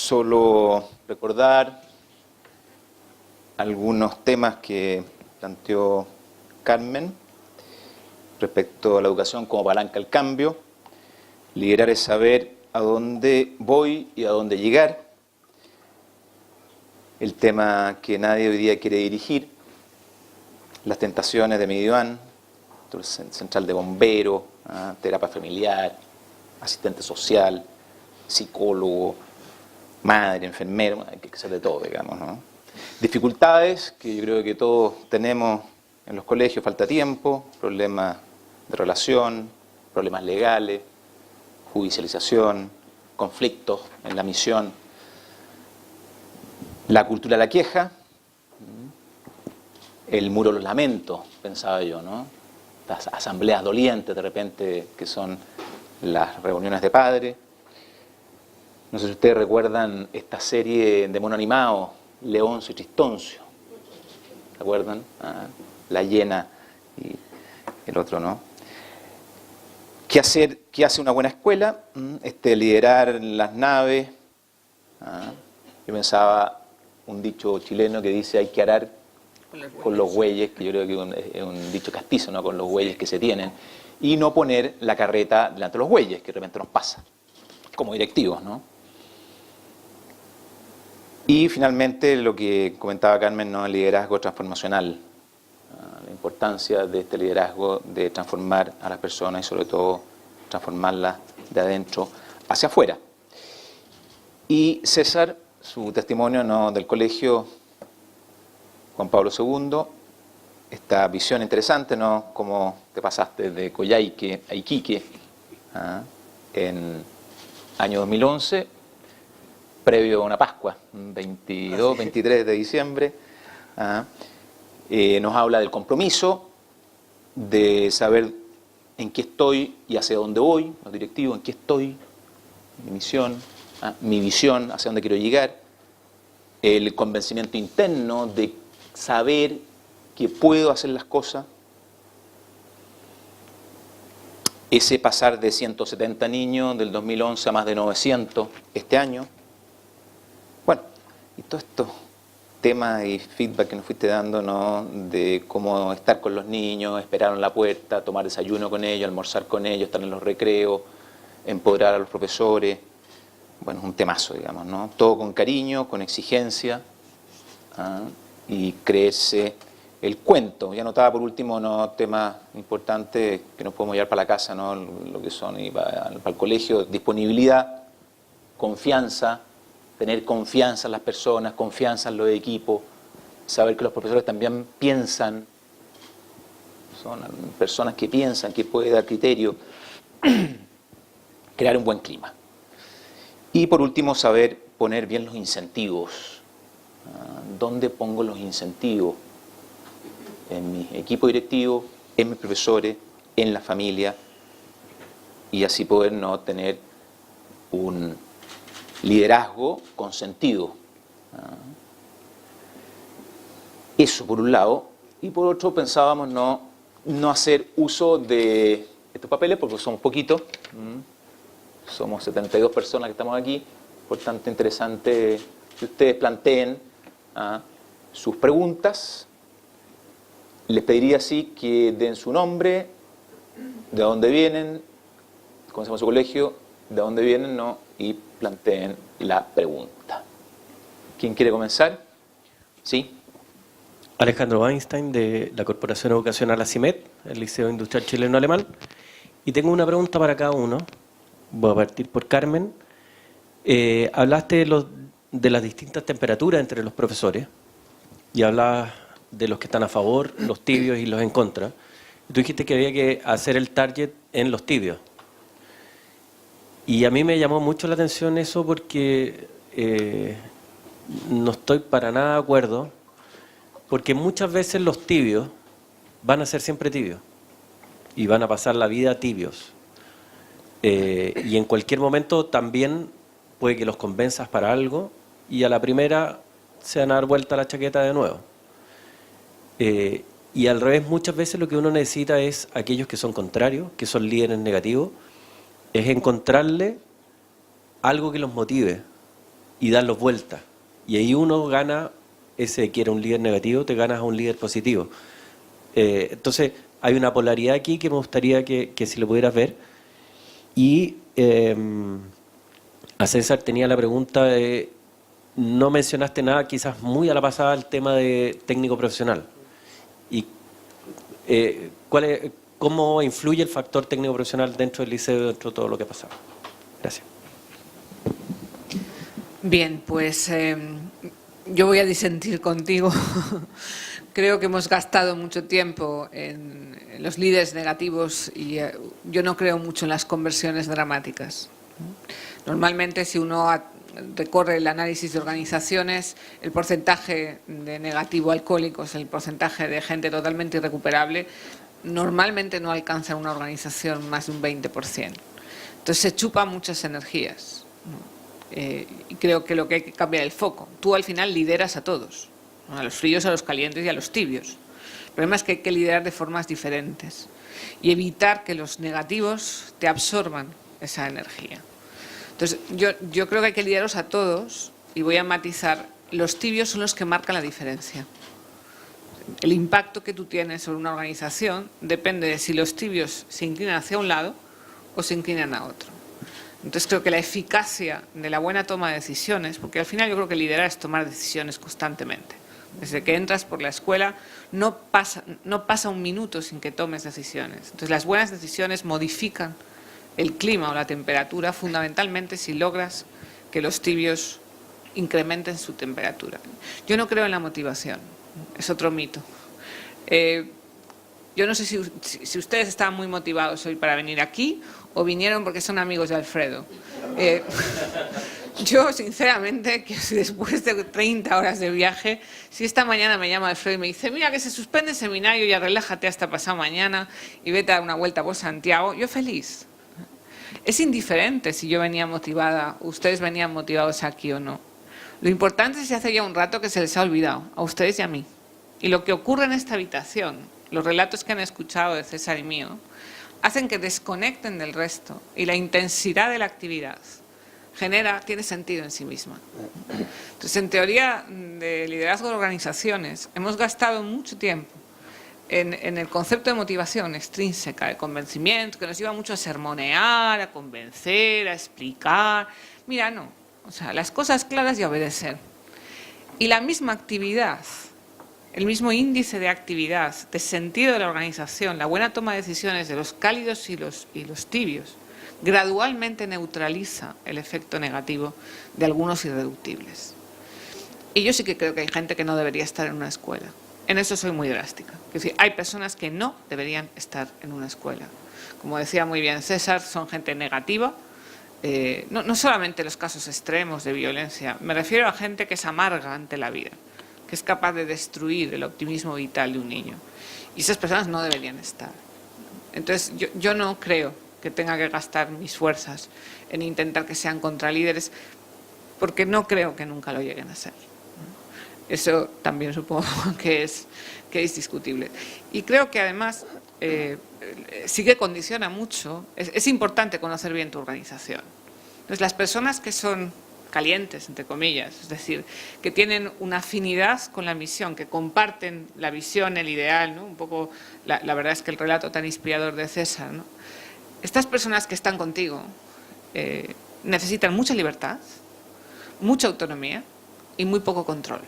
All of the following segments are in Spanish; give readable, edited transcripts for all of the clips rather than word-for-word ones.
Solo recordar algunos temas que planteó Carmen respecto a la educación como palanca al cambio. Liderar es saber a dónde voy y a dónde llegar. El tema que nadie hoy día quiere dirigir. Las tentaciones de Mediván, central de bomberos, terapia familiar, asistente social, psicólogo, madre, enfermero, hay que hacer de todo, digamos, ¿no? Dificultades que yo creo que todos tenemos en los colegios, falta tiempo, problemas de relación, problemas legales, judicialización, conflictos en la misión, la cultura de la queja, el muro de los lamentos, pensaba yo, ¿no? Las asambleas dolientes de repente que son las reuniones de padres. No sé si ustedes recuerdan esta serie de mono animado, Leoncio y Tristoncio. ¿Se acuerdan? La hiena y el otro, ¿no? ¿Qué hace una buena escuela? Liderar las naves. Yo pensaba un dicho chileno que dice hay que arar con los bueyes, que yo creo que es un dicho castizo, ¿no? Con los bueyes que se tienen, y no poner la carreta delante de los bueyes, que de repente nos pasa, como directivos, ¿no? Y finalmente lo que comentaba Carmen, ¿no? El liderazgo transformacional, la importancia de este liderazgo de transformar a las personas y sobre todo transformarlas de adentro hacia afuera. Y César, su testimonio, ¿no? Del colegio Juan Pablo II, esta visión interesante, ¿no? Cómo te pasaste de Coyhaique a Iquique en año 2011, previo a una Pascua, 22, 23 de diciembre. Nos habla del compromiso, de saber en qué estoy y hacia dónde voy, los directivos, en qué estoy, mi misión, mi visión, hacia dónde quiero llegar, el convencimiento interno de saber que puedo hacer las cosas, ese pasar de 170 niños del 2011 a más de 900 este año. Bueno, y todos estos temas y feedback que nos fuiste dando, ¿no? De cómo estar con los niños, esperar en la puerta, tomar desayuno con ellos, almorzar con ellos, estar en los recreos, empoderar a los profesores. Bueno, es un temazo, digamos, ¿no? Todo con cariño, con exigencia, y creerse el cuento. Ya notaba por último, ¿no? Temas importantes que nos podemos llevar para la casa, ¿no? Lo que son y para el colegio, disponibilidad, confianza, tener confianza en las personas, confianza en los equipos, saber que los profesores también piensan, son personas que piensan, que pueden dar criterio, crear un buen clima. Y por último, saber poner bien los incentivos. ¿Dónde pongo los incentivos? En mi equipo directivo, en mis profesores, en la familia, y así poder no tener un liderazgo con sentido. Eso por un lado. Y por otro pensábamos no hacer uso de estos papeles porque somos poquitos. Somos 72 personas que estamos aquí. Por tanto, interesante que ustedes planteen sus preguntas. Les pediría así que den su nombre, de dónde vienen, cómo se llama su colegio, de dónde vienen, ¿no? Y planteen la pregunta. ¿Quién quiere comenzar? ¿Sí? Alejandro Weinstein, de la Corporación Educacional ACIMED, el Liceo Industrial Chileno Alemán. Y tengo una pregunta para cada uno. Voy a partir por Carmen. Hablaste de las distintas temperaturas entre los profesores y hablabas de los que están a favor, los tibios y los en contra. Tú dijiste que había que hacer el target en los tibios. Y a mí me llamó mucho la atención eso porque no estoy para nada de acuerdo, porque muchas veces los tibios van a ser siempre tibios y van a pasar la vida tibios. Y en cualquier momento también puede que los convenzas para algo y a la primera se van a dar vuelta la chaqueta de nuevo. Y al revés, muchas veces lo que uno necesita es aquellos que son contrarios, que son líderes negativos, es encontrarle algo que los motive y darlos vuelta. Y ahí uno gana, ese que era un líder negativo, te ganas a un líder positivo. Entonces, hay una polaridad aquí que me gustaría que si lo pudieras ver. Y a César tenía la pregunta de, no mencionaste nada, quizás muy a la pasada, el tema de técnico profesional. Y ¿cómo influye el factor técnico profesional dentro del liceo, dentro de todo lo que ha pasado? Gracias. Bien, pues yo voy a disentir contigo. Creo que hemos gastado mucho tiempo en los líderes negativos y yo no creo mucho en las conversiones dramáticas. Normalmente, si uno recorre el análisis de organizaciones, el porcentaje de negativo alcohólicos, el porcentaje de gente totalmente irrecuperable, normalmente no alcanza una organización más de un 20%. Entonces se chupa muchas energías. Y creo que lo que hay que cambiar el foco. Tú al final lideras a todos, ¿no? A los fríos, a los calientes y a los tibios. El problema es que hay que liderar de formas diferentes y evitar que los negativos te absorban esa energía. Entonces yo creo que hay que liderarlos a todos y voy a matizar. Los tibios son los que marcan la diferencia. El impacto que tú tienes sobre una organización depende de si los tibios se inclinan hacia un lado o se inclinan a otro. Entonces creo que la eficacia de la buena toma de decisiones, porque al final yo creo que liderar es tomar decisiones constantemente. Desde que entras por la escuela no pasa un minuto sin que tomes decisiones. Entonces las buenas decisiones modifican el clima o la temperatura fundamentalmente si logras que los tibios incrementen su temperatura. Yo no creo en la motivación, es otro mito. Yo no sé si ustedes estaban muy motivados hoy para venir aquí o vinieron porque son amigos de Alfredo. Yo, sinceramente, que después de 30 horas de viaje, si esta mañana me llama Alfredo y me dice, mira que se suspende el seminario, ya relájate hasta pasado mañana y vete a dar una vuelta por Santiago, yo feliz. Es indiferente si yo venía motivada, ustedes venían motivados aquí o no. Lo importante es que hace ya un rato que se les ha olvidado, a ustedes y a mí. Y lo que ocurre en esta habitación, los relatos que han escuchado de César y mío, hacen que desconecten del resto y la intensidad de la actividad tiene sentido en sí misma. Entonces, en teoría de liderazgo de organizaciones, hemos gastado mucho tiempo en el concepto de motivación extrínseca, de convencimiento, que nos lleva mucho a sermonear, a convencer, a explicar. Mira, no. O sea, las cosas claras y obedecer. Y la misma actividad, el mismo índice de actividad, de sentido de la organización, la buena toma de decisiones de los cálidos y los tibios, gradualmente neutraliza el efecto negativo de algunos irreductibles. Y yo sí que creo que hay gente que no debería estar en una escuela. En eso soy muy drástica. Es decir, hay personas que no deberían estar en una escuela. Como decía muy bien César, son gente negativa. No solamente los casos extremos de violencia, me refiero a gente que es amarga ante la vida, que es capaz de destruir el optimismo vital de un niño. Y esas personas no deberían estar. Entonces, yo no creo que tenga que gastar mis fuerzas en intentar que sean contralíderes, porque no creo que nunca lo lleguen a ser. Eso también supongo que es discutible. Y creo que además sí que condiciona mucho. Es importante conocer bien tu organización. Entonces, las personas que son calientes, entre comillas, es decir, que tienen una afinidad con la misión, que comparten la visión, el ideal, ¿no? Un poco, la verdad es que el relato tan inspirador de César, ¿no? Estas personas que están contigo necesitan mucha libertad, mucha autonomía y muy poco control.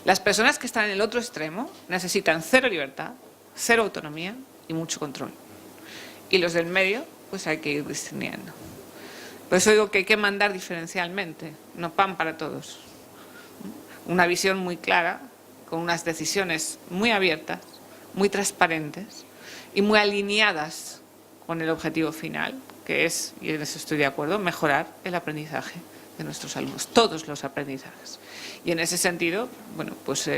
Las personas que están en el otro extremo necesitan cero libertad, cero autonomía y mucho control. Y los del medio, pues hay que ir discerniendo. Por eso digo que hay que mandar diferencialmente, no pan para todos. Una visión muy clara, con unas decisiones muy abiertas, muy transparentes y muy alineadas con el objetivo final, que es, y en eso estoy de acuerdo, mejorar el aprendizaje de nuestros alumnos, todos los aprendizajes. Y en ese sentido, bueno, pues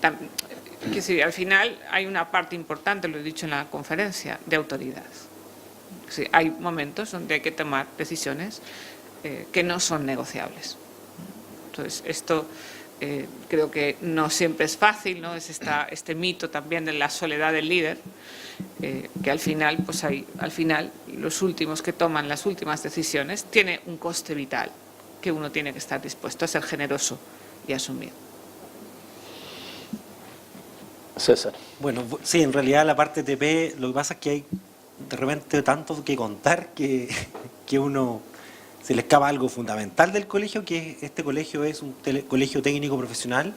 al final hay una parte importante, lo he dicho en la conferencia, de autoridad. Sí, hay momentos donde hay que tomar decisiones que no son negociables. Entonces, esto creo que no siempre es fácil, ¿no? Es este mito también de la soledad del líder, que al final, los últimos que toman las últimas decisiones, tiene un coste vital que uno tiene que estar dispuesto a ser generoso y asumir. César. Bueno, sí, en realidad la parte TP, lo que pasa es que hay de repente tanto que contar que uno se le escapa algo fundamental del colegio, que este colegio es un colegio técnico profesional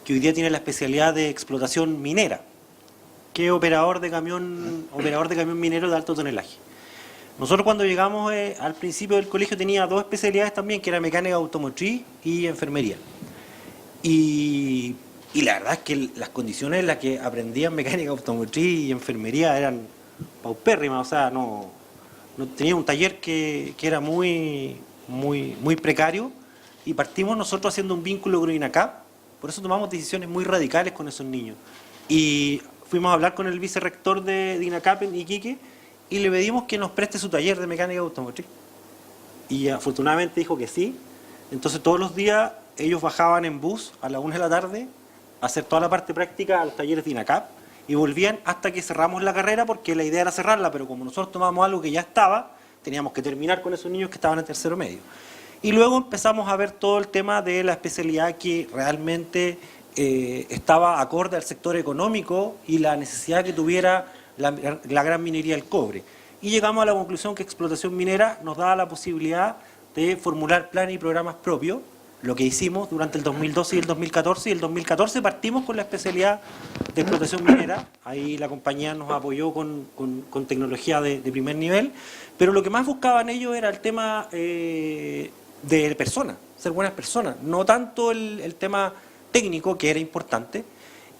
que hoy día tiene la especialidad de explotación minera, que es operador de camión minero de alto tonelaje. Nosotros cuando llegamos al principio del colegio tenía dos especialidades también, que era mecánica automotriz y enfermería. Y la verdad es que las condiciones en las que aprendían mecánica automotriz y enfermería eran paupérrimas, o sea, no tenía un taller que era muy precario, y partimos nosotros haciendo un vínculo con INACAP. Por eso tomamos decisiones muy radicales con esos niños. Y fuimos a hablar con el vicerrector de INACAP en Iquique y le pedimos que nos preste su taller de mecánica automotriz. Y afortunadamente dijo que sí. Entonces todos los días ellos bajaban en bus a las 1 de la tarde a hacer toda la parte práctica a los talleres de INACAP y volvían hasta que cerramos la carrera, porque la idea era cerrarla, pero como nosotros tomamos algo que ya estaba, teníamos que terminar con esos niños que estaban en tercero medio. Y luego empezamos a ver todo el tema de la especialidad que realmente estaba acorde al sector económico y la necesidad que tuviera la gran minería del cobre. Y llegamos a la conclusión que explotación minera nos daba la posibilidad de formular planes y programas propios, lo que hicimos durante el 2012 y el 2014. Y el 2014 partimos con la especialidad de explotación minera. Ahí la compañía nos apoyó con tecnología de primer nivel, pero lo que más buscaban ellos era el tema de personas, ser buenas personas, no tanto el tema técnico, que era importante.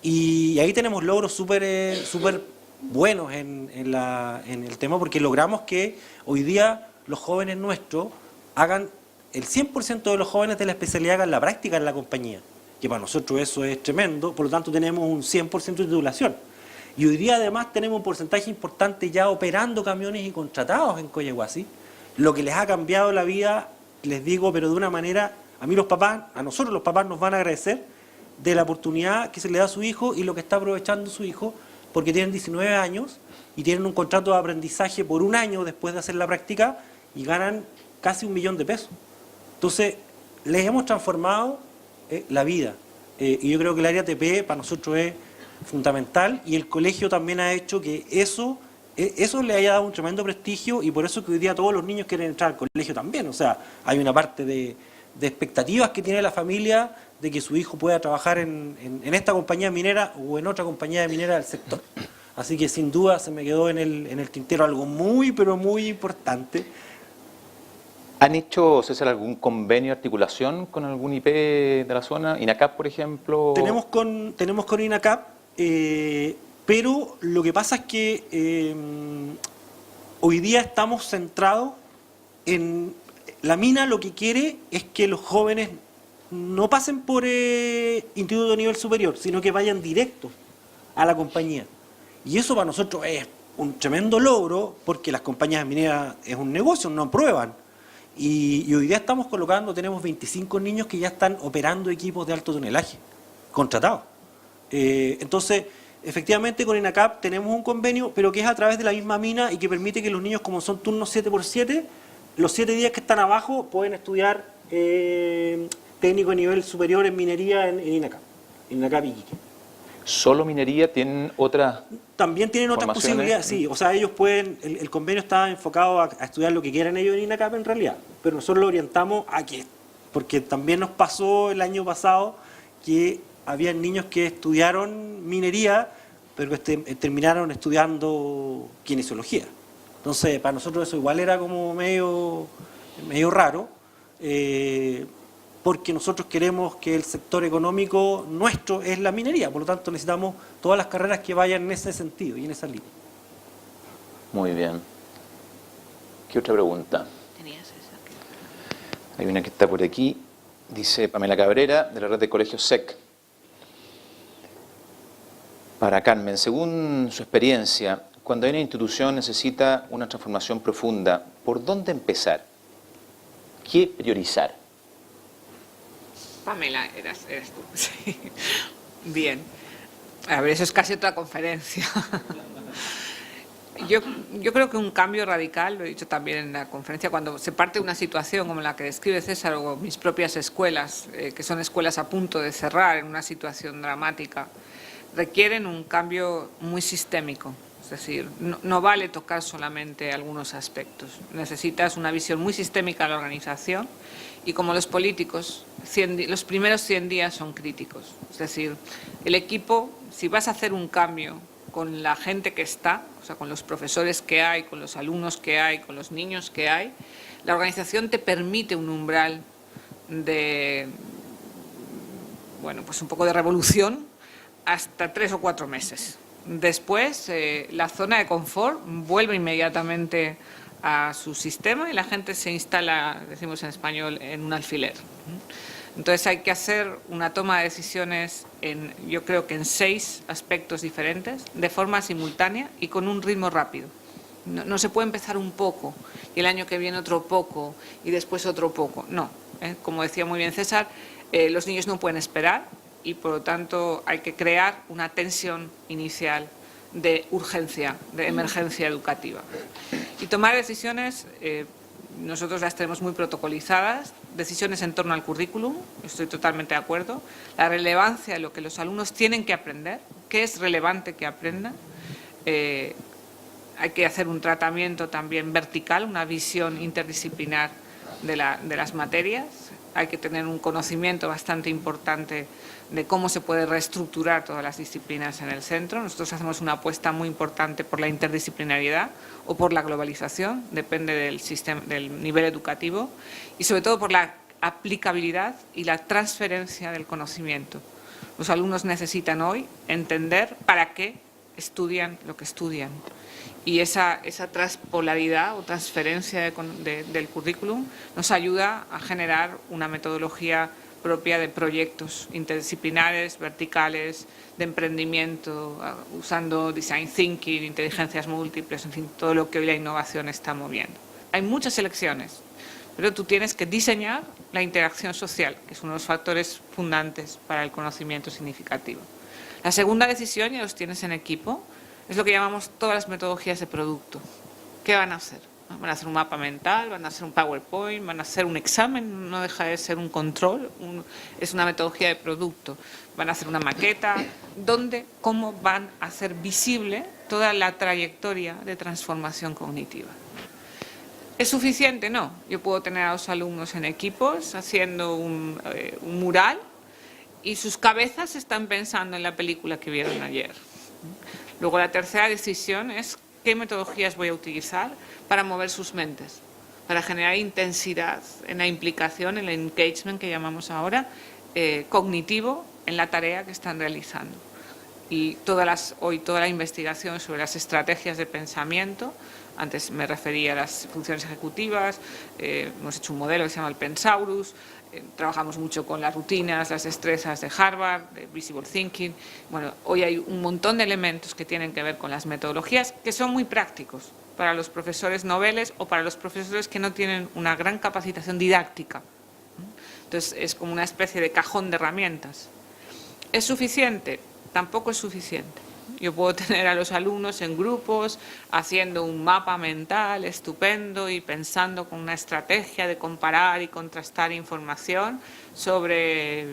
Y ahí tenemos logros súper buenos en el tema, porque logramos que hoy día los jóvenes nuestros hagan, el 100% de los jóvenes de la especialidad hagan la práctica en la compañía, que para nosotros eso es tremendo. Por lo tanto tenemos un 100% de titulación. Y hoy día además tenemos un porcentaje importante ya operando camiones y contratados en Collahuasi, lo que les ha cambiado la vida, les digo, pero de una manera, a nosotros los papás nos van a agradecer de la oportunidad que se le da a su hijo y lo que está aprovechando su hijo, porque tienen 19 años y tienen un contrato de aprendizaje por un año después de hacer la práctica y ganan casi 1 millón de pesos. Entonces, les hemos transformado la vida. Y yo creo que el área TP para nosotros es fundamental, y el colegio también ha hecho que eso le haya dado un tremendo prestigio, y por eso que hoy día todos los niños quieren entrar al colegio también. O sea, hay una parte de expectativas que tiene la familia de que su hijo pueda trabajar en esta compañía minera o en otra compañía de minera del sector. Así que sin duda se me quedó en el tintero algo pero muy importante. ¿Han hecho, César, algún convenio, articulación con algún IP de la zona? ¿INACAP, por ejemplo? Tenemos con INACAP, pero lo que pasa es que hoy día estamos centrados en la mina. Lo que quiere es que los jóvenes no pasen por instituto de nivel superior, sino que vayan directos a la compañía. Y eso para nosotros es un tremendo logro, porque las compañías mineras es un negocio, no prueban. Y hoy día tenemos 25 niños que ya están operando equipos de alto tonelaje, contratados. Entonces, efectivamente con INACAP tenemos un convenio, pero que es a través de la misma mina, y que permite que los niños, como son turnos 7x7, los 7 días que están abajo pueden estudiar técnico de nivel superior en minería en INACAP Iquique. ¿Solo minería? ¿Tienen otras? También tienen otras posibilidades, sí. O sea, ellos pueden, el convenio está enfocado a estudiar lo que quieran ellos en INACAP en realidad, pero nosotros lo orientamos a que, porque también nos pasó el año pasado que había niños que estudiaron minería, pero que terminaron estudiando kinesiología. Entonces, para nosotros eso igual era como medio raro, porque nosotros queremos que el sector económico nuestro es la minería, por lo tanto necesitamos todas las carreras que vayan en ese sentido y en esa línea. Muy bien. ¿Qué otra pregunta? ¿Tenías esa? Hay una que está por aquí, dice Pamela Cabrera, de la red de colegios SEC. Para Carmen, según su experiencia, cuando una institución necesita una transformación profunda, ¿por dónde empezar? ¿Qué priorizar? Pamela, eras tú. Sí. Bien. A ver, eso es casi otra conferencia. Yo creo que un cambio radical, lo he dicho también en la conferencia, cuando se parte de una situación como la que describe César o mis propias escuelas, que son escuelas a punto de cerrar en una situación dramática, requieren un cambio muy sistémico. Es decir, no vale tocar solamente algunos aspectos. Necesitas una visión muy sistémica de la organización y como los políticos, los primeros 100 días son críticos. Es decir, el equipo, si vas a hacer un cambio con la gente que está, o sea, con los profesores que hay, con los alumnos que hay, con los niños que hay, la organización te permite un umbral de, bueno, pues un poco de revolución hasta 3 o 4 meses. Después, la zona de confort vuelve inmediatamente a su sistema y la gente se instala, decimos en español, en un alfiler. Entonces hay que hacer una toma de decisiones, yo creo que en 6 aspectos diferentes, de forma simultánea y con un ritmo rápido. No se puede empezar un poco y el año que viene otro poco y después otro poco. No, como decía muy bien César, los niños no pueden esperar y por lo tanto hay que crear una tensión inicial de urgencia, de emergencia educativa. Y tomar decisiones, nosotros las tenemos muy protocolizadas, decisiones en torno al currículum, estoy totalmente de acuerdo, la relevancia de lo que los alumnos tienen que aprender, qué es relevante que aprendan, hay que hacer un tratamiento también vertical, una visión interdisciplinar de las materias, hay que tener un conocimiento bastante importante de cómo se puede reestructurar todas las disciplinas en el centro. Nosotros hacemos una apuesta muy importante por la interdisciplinariedad o por la globalización, depende del nivel educativo, y sobre todo por la aplicabilidad y la transferencia del conocimiento. Los alumnos necesitan hoy entender para qué estudian lo que estudian. Y esa transpolaridad o transferencia del currículum nos ayuda a generar una metodología propia de proyectos interdisciplinares, verticales, de emprendimiento, usando design thinking, inteligencias múltiples, en fin, todo lo que hoy la innovación está moviendo. Hay muchas elecciones, pero tú tienes que diseñar la interacción social, que es uno de los factores fundantes para el conocimiento significativo. La segunda decisión, ya los tienes en equipo, es lo que llamamos todas las metodologías de producto. ¿Qué van a hacer? Van a hacer un mapa mental, van a hacer un PowerPoint, van a hacer un examen, no deja de ser un control, es una metodología de producto. Van a hacer una maqueta, cómo van a hacer visible toda la trayectoria de transformación cognitiva. ¿Es suficiente? No. Yo puedo tener a los alumnos en equipos haciendo un mural y sus cabezas están pensando en la película que vieron ayer. Luego la tercera decisión es qué metodologías voy a utilizar para mover sus mentes, para generar intensidad en la implicación, en el engagement que llamamos ahora, cognitivo en la tarea que están realizando. Y hoy toda la investigación sobre las estrategias de pensamiento, antes me refería a las funciones ejecutivas, hemos hecho un modelo que se llama el Pensaurus, trabajamos mucho con las rutinas, las destrezas de Harvard, de Visible Thinking. Bueno, hoy hay un montón de elementos que tienen que ver con las metodologías que son muy prácticos para los profesores noveles o para los profesores que no tienen una gran capacitación didáctica. Entonces es como una especie de cajón de herramientas. ¿Es suficiente? Tampoco es suficiente. Yo puedo tener a los alumnos en grupos haciendo un mapa mental estupendo y pensando con una estrategia de comparar y contrastar información sobre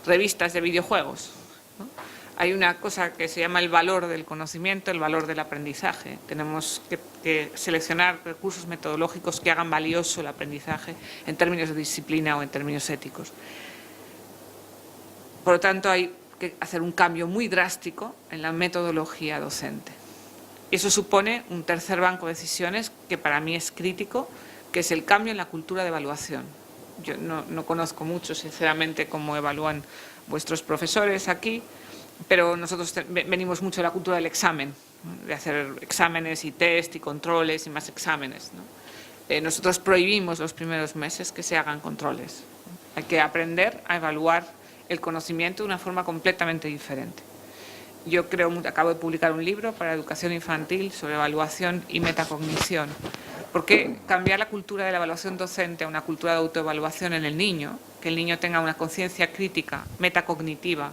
revistas de videojuegos, ¿no? Hay una cosa que se llama el valor del conocimiento, el valor del aprendizaje. Tenemos que seleccionar recursos metodológicos que hagan valioso el aprendizaje en términos de disciplina o en términos éticos. Por lo tanto, hay que hacer un cambio muy drástico en la metodología docente. Eso supone un tercer banco de decisiones que para mí es crítico, que es el cambio en la cultura de evaluación. Yo no conozco mucho, sinceramente, cómo evalúan vuestros profesores aquí, pero nosotros venimos mucho de la cultura del examen, ¿no? De hacer exámenes y test y controles y más exámenes, ¿no? Nosotros prohibimos los primeros meses que se hagan controles. Hay que aprender a evaluar el conocimiento de una forma completamente diferente. Yo acabo de publicar un libro para educación infantil sobre evaluación y metacognición, porque cambiar la cultura de la evaluación docente a una cultura de autoevaluación en el niño, que el niño tenga una conciencia crítica, metacognitiva,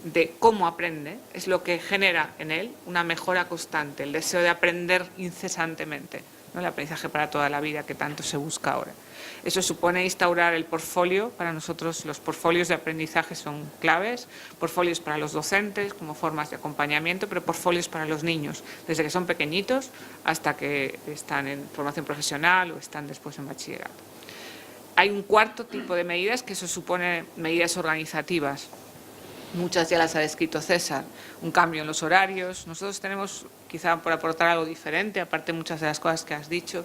de cómo aprende es lo que genera en él una mejora constante, el deseo de aprender incesantemente, ¿no? El aprendizaje para toda la vida que tanto se busca ahora. Eso supone instaurar el portfolio. Para nosotros los portfolios de aprendizaje son claves, portfolios para los docentes como formas de acompañamiento, pero portfolios para los niños, desde que son pequeñitos hasta que están en formación profesional o están después en bachillerato. Hay un cuarto tipo de medidas, que eso supone medidas organizativas. Muchas ya las ha descrito César, un cambio en los horarios. Nosotros tenemos, quizá por aportar algo diferente, aparte de muchas de las cosas que has dicho,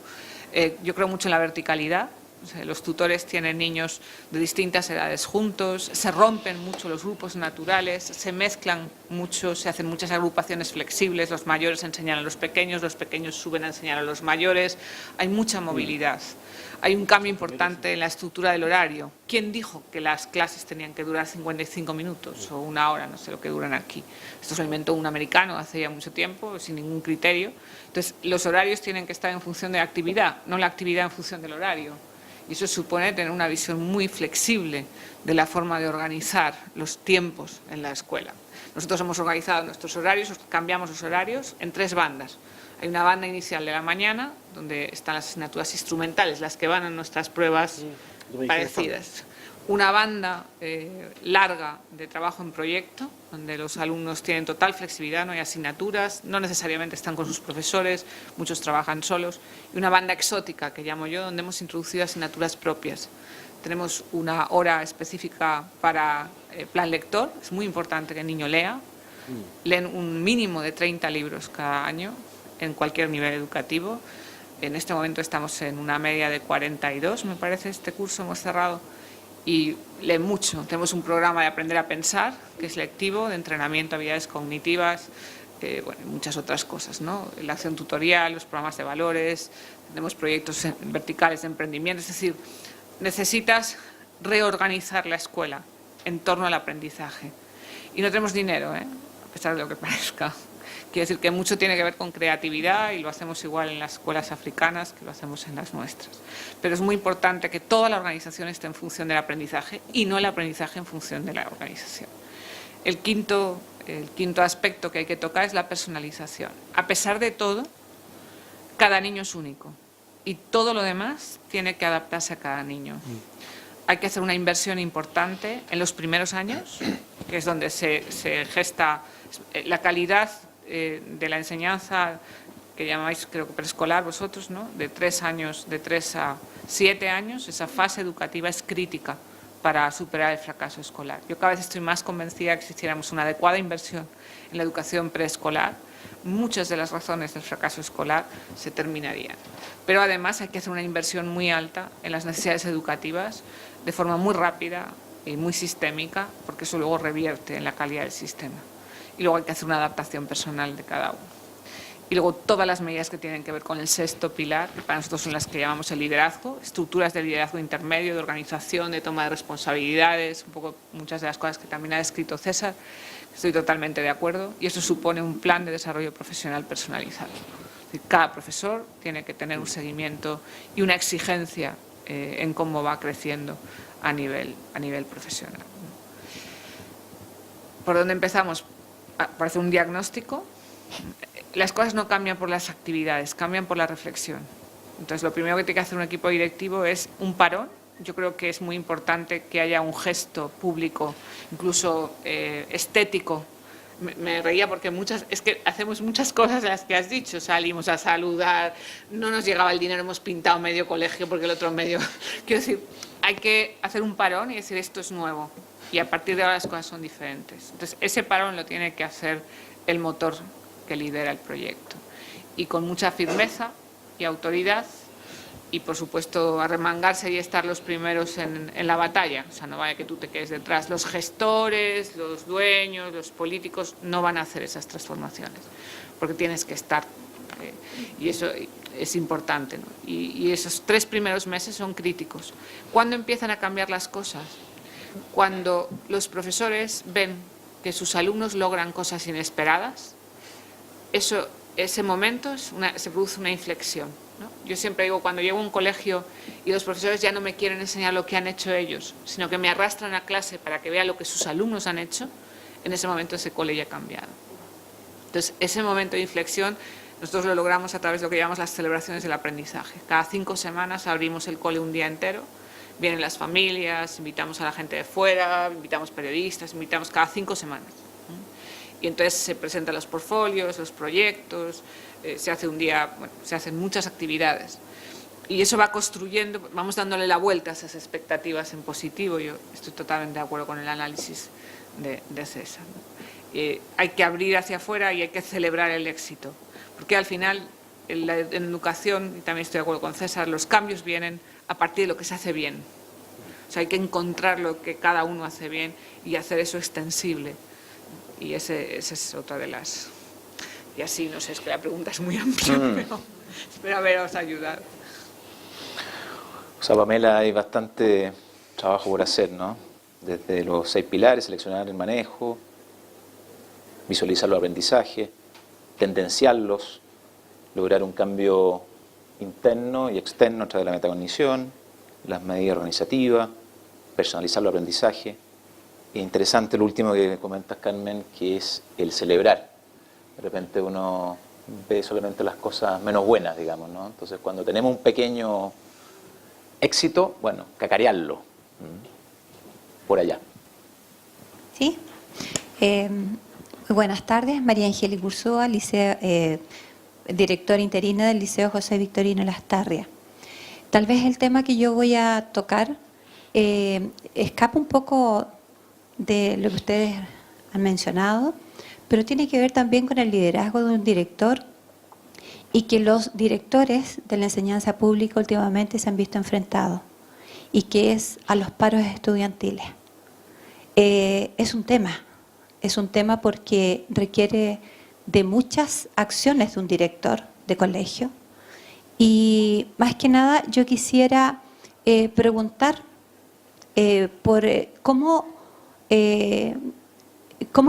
yo creo mucho en la verticalidad. O sea, los tutores tienen niños de distintas edades juntos, se rompen mucho los grupos naturales, se mezclan mucho, se hacen muchas agrupaciones flexibles, los mayores enseñan a los pequeños suben a enseñar a los mayores, hay mucha movilidad. Hay un cambio importante en la estructura del horario. ¿Quién dijo que las clases tenían que durar 55 minutos o una hora? No sé lo que duran aquí. Esto se lo inventó un americano hace ya mucho tiempo, sin ningún criterio. Entonces, los horarios tienen que estar en función de la actividad, no la actividad en función del horario. Y eso supone tener una visión muy flexible de la forma de organizar los tiempos en la escuela. Nosotros hemos organizado nuestros horarios, cambiamos los horarios en 3 bandas. Hay una banda inicial de la mañana, donde están las asignaturas instrumentales, las que van a nuestras pruebas parecidas. Una banda larga de trabajo en proyecto, donde los alumnos tienen total flexibilidad, no hay asignaturas, no necesariamente están con sus profesores, muchos trabajan solos. Y una banda exótica, que llamo yo, donde hemos introducido asignaturas propias. Tenemos una hora específica para plan lector, es muy importante que el niño lea. Leen un mínimo de 30 libros cada año, en cualquier nivel educativo. En este momento estamos en una media de 42, me parece, este curso hemos cerrado, y leen mucho. Tenemos un programa de aprender a pensar, que es lectivo, de entrenamiento, habilidades cognitivas, bueno, y muchas otras cosas, ¿no? La acción tutorial, los programas de valores, tenemos proyectos verticales de emprendimiento, es decir, necesitas reorganizar la escuela en torno al aprendizaje. Y no tenemos dinero, a pesar de lo que parezca. Quiere decir que mucho tiene que ver con creatividad y lo hacemos igual en las escuelas africanas que lo hacemos en las nuestras. Pero es muy importante que toda la organización esté en función del aprendizaje y no el aprendizaje en función de la organización. El quinto aspecto que hay que tocar es la personalización. A pesar de todo, cada niño es único y todo lo demás tiene que adaptarse a cada niño. Hay que hacer una inversión importante en los primeros años, que es donde se gesta la calidad de la enseñanza que llamáis, creo que preescolar vosotros, ¿no? De 3 años, de 3 a 7 años, esa fase educativa es crítica para superar el fracaso escolar. Yo cada vez estoy más convencida que si hiciéramos una adecuada inversión en la educación preescolar, muchas de las razones del fracaso escolar se terminarían. Pero además hay que hacer una inversión muy alta en las necesidades educativas de forma muy rápida y muy sistémica, porque eso luego revierte en la calidad del sistema. Y luego hay que hacer una adaptación personal de cada uno. Y luego todas las medidas que tienen que ver con el sexto pilar, que para nosotros son las que llamamos el liderazgo, estructuras de liderazgo intermedio, de organización, de toma de responsabilidades, un poco muchas de las cosas que también ha descrito César, estoy totalmente de acuerdo, y eso supone un plan de desarrollo profesional personalizado. Es decir, cada profesor tiene que tener un seguimiento y una exigencia en cómo va creciendo a nivel profesional. ¿Por dónde empezamos? Parece un diagnóstico. Las cosas no cambian por las actividades, cambian por la reflexión. Entonces, lo primero que tiene que hacer un equipo directivo es un parón. Yo creo que es muy importante que haya un gesto público, incluso estético. Me reía porque es que hacemos muchas cosas de las que has dicho. Salimos a saludar, no nos llegaba el dinero, hemos pintado medio colegio porque el otro medio... Quiero decir, hay que hacer un parón y decir esto es nuevo. Y a partir de ahora las cosas son diferentes. Entonces, ese parón lo tiene que hacer el motor que lidera el proyecto. Y con mucha firmeza y autoridad y, por supuesto, arremangarse y estar los primeros en la batalla. O sea, no vaya que tú te quedes detrás. Los gestores, los dueños, los políticos no van a hacer esas transformaciones porque tienes que estar. Y eso es importante, ¿no? Y esos 3 primeros meses son críticos. ¿Cuándo empiezan a cambiar las cosas? Cuando los profesores ven que sus alumnos logran cosas inesperadas, ese momento se produce una inflexión, ¿no? Yo siempre digo, cuando llego a un colegio y los profesores ya no me quieren enseñar lo que han hecho ellos, sino que me arrastran a clase para que vea lo que sus alumnos han hecho, en ese momento ese cole ya ha cambiado. Entonces, ese momento de inflexión nosotros lo logramos a través de lo que llamamos las celebraciones del aprendizaje. Cada 5 semanas abrimos el cole un día entero, vienen las familias, invitamos a la gente de fuera, invitamos periodistas, invitamos cada 5 semanas. Y entonces se presentan los portfolios, los proyectos, se hace un día, bueno, se hacen muchas actividades. Y eso va construyendo, vamos dándole la vuelta a esas expectativas en positivo. Yo estoy totalmente de acuerdo con el análisis de César, ¿no? Hay que abrir hacia afuera y hay que celebrar el éxito. Porque al final, en educación, y también estoy de acuerdo con César, los cambios vienen a partir de lo que se hace bien. O sea, hay que encontrar lo que cada uno hace bien y hacer eso extensible. Y esa es otra de las... Y así, no sé, es que la pregunta es muy amplia, pero espero haberos ayudado. O sea, Pamela, hay bastante trabajo por hacer, ¿no? Desde los 6 pilares, seleccionar el manejo, visualizar los aprendizajes, tendenciarlos, lograr un cambio interno y externo a través de la metacognición, las medidas organizativas, personalizar los aprendizajes. Es interesante lo último que comentas, Carmen, que es el celebrar. De repente uno ve solamente las cosas menos buenas, digamos, ¿no? Entonces, cuando tenemos un pequeño éxito, bueno, cacarearlo por allá. Sí. Muy buenas tardes, María Angélica Ursúa, directora interina del Liceo José Victorino Lastarria. Tal vez el tema que yo voy a tocar escapa un poco de lo que ustedes han mencionado, pero tiene que ver también con el liderazgo de un director y que los directores de la enseñanza pública últimamente se han visto enfrentados, y que es a los paros estudiantiles. Es un tema porque requiere de muchas acciones de un director de colegio, y más que nada yo quisiera preguntar por cómo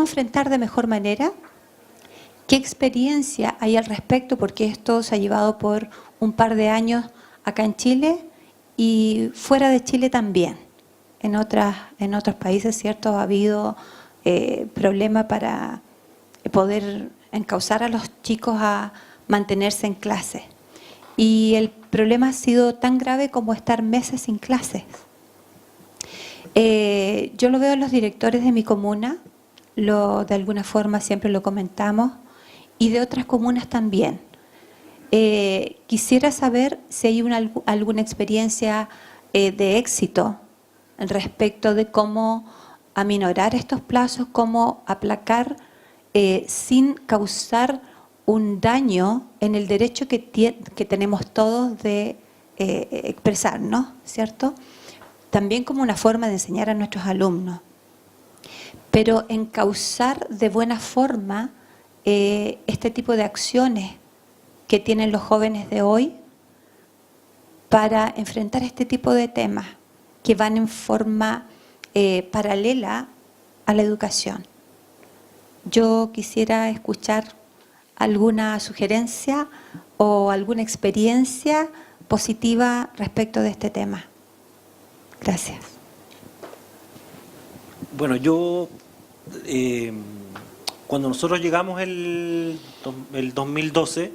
enfrentar de mejor manera. ¿Qué experiencia hay al respecto? Porque esto se ha llevado por un par de años acá en Chile y fuera de Chile también. En otros países, ¿cierto?, ha habido problemas para poder encauzar a los chicos a mantenerse en clase. Y el problema ha sido tan grave como estar meses sin clases. Yo lo veo en los directores de mi comuna, de alguna forma siempre lo comentamos, y de otras comunas también. Quisiera saber si hay alguna experiencia de éxito respecto de cómo aminorar estos plazos, cómo aplacar sin causar un daño en el derecho que tenemos todos de expresarnos, ¿cierto? También como una forma de enseñar a nuestros alumnos. Pero encauzar de buena forma este tipo de acciones que tienen los jóvenes de hoy para enfrentar este tipo de temas que van en forma paralela a la educación. Yo quisiera escuchar alguna sugerencia o alguna experiencia positiva respecto de este tema. Gracias. Bueno, yo cuando nosotros llegamos el 2012,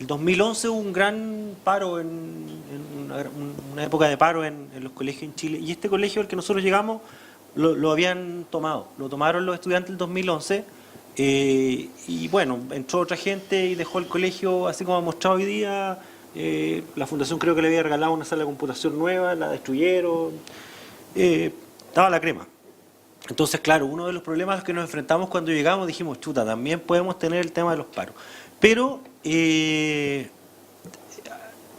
el 2011 hubo un gran paro, una época de paro en los colegios en Chile, y este colegio al que nosotros llegamos lo habían tomado, lo tomaron los estudiantes el 2011, y bueno, entró otra gente y dejó el colegio así como ha mostrado hoy día. La fundación creo que le había regalado una sala de computación nueva, la destruyeron, estaba la crema. Entonces, claro, uno de los problemas a los que nos enfrentamos cuando llegamos, dijimos, chuta, también podemos tener el tema de los paros. Pero,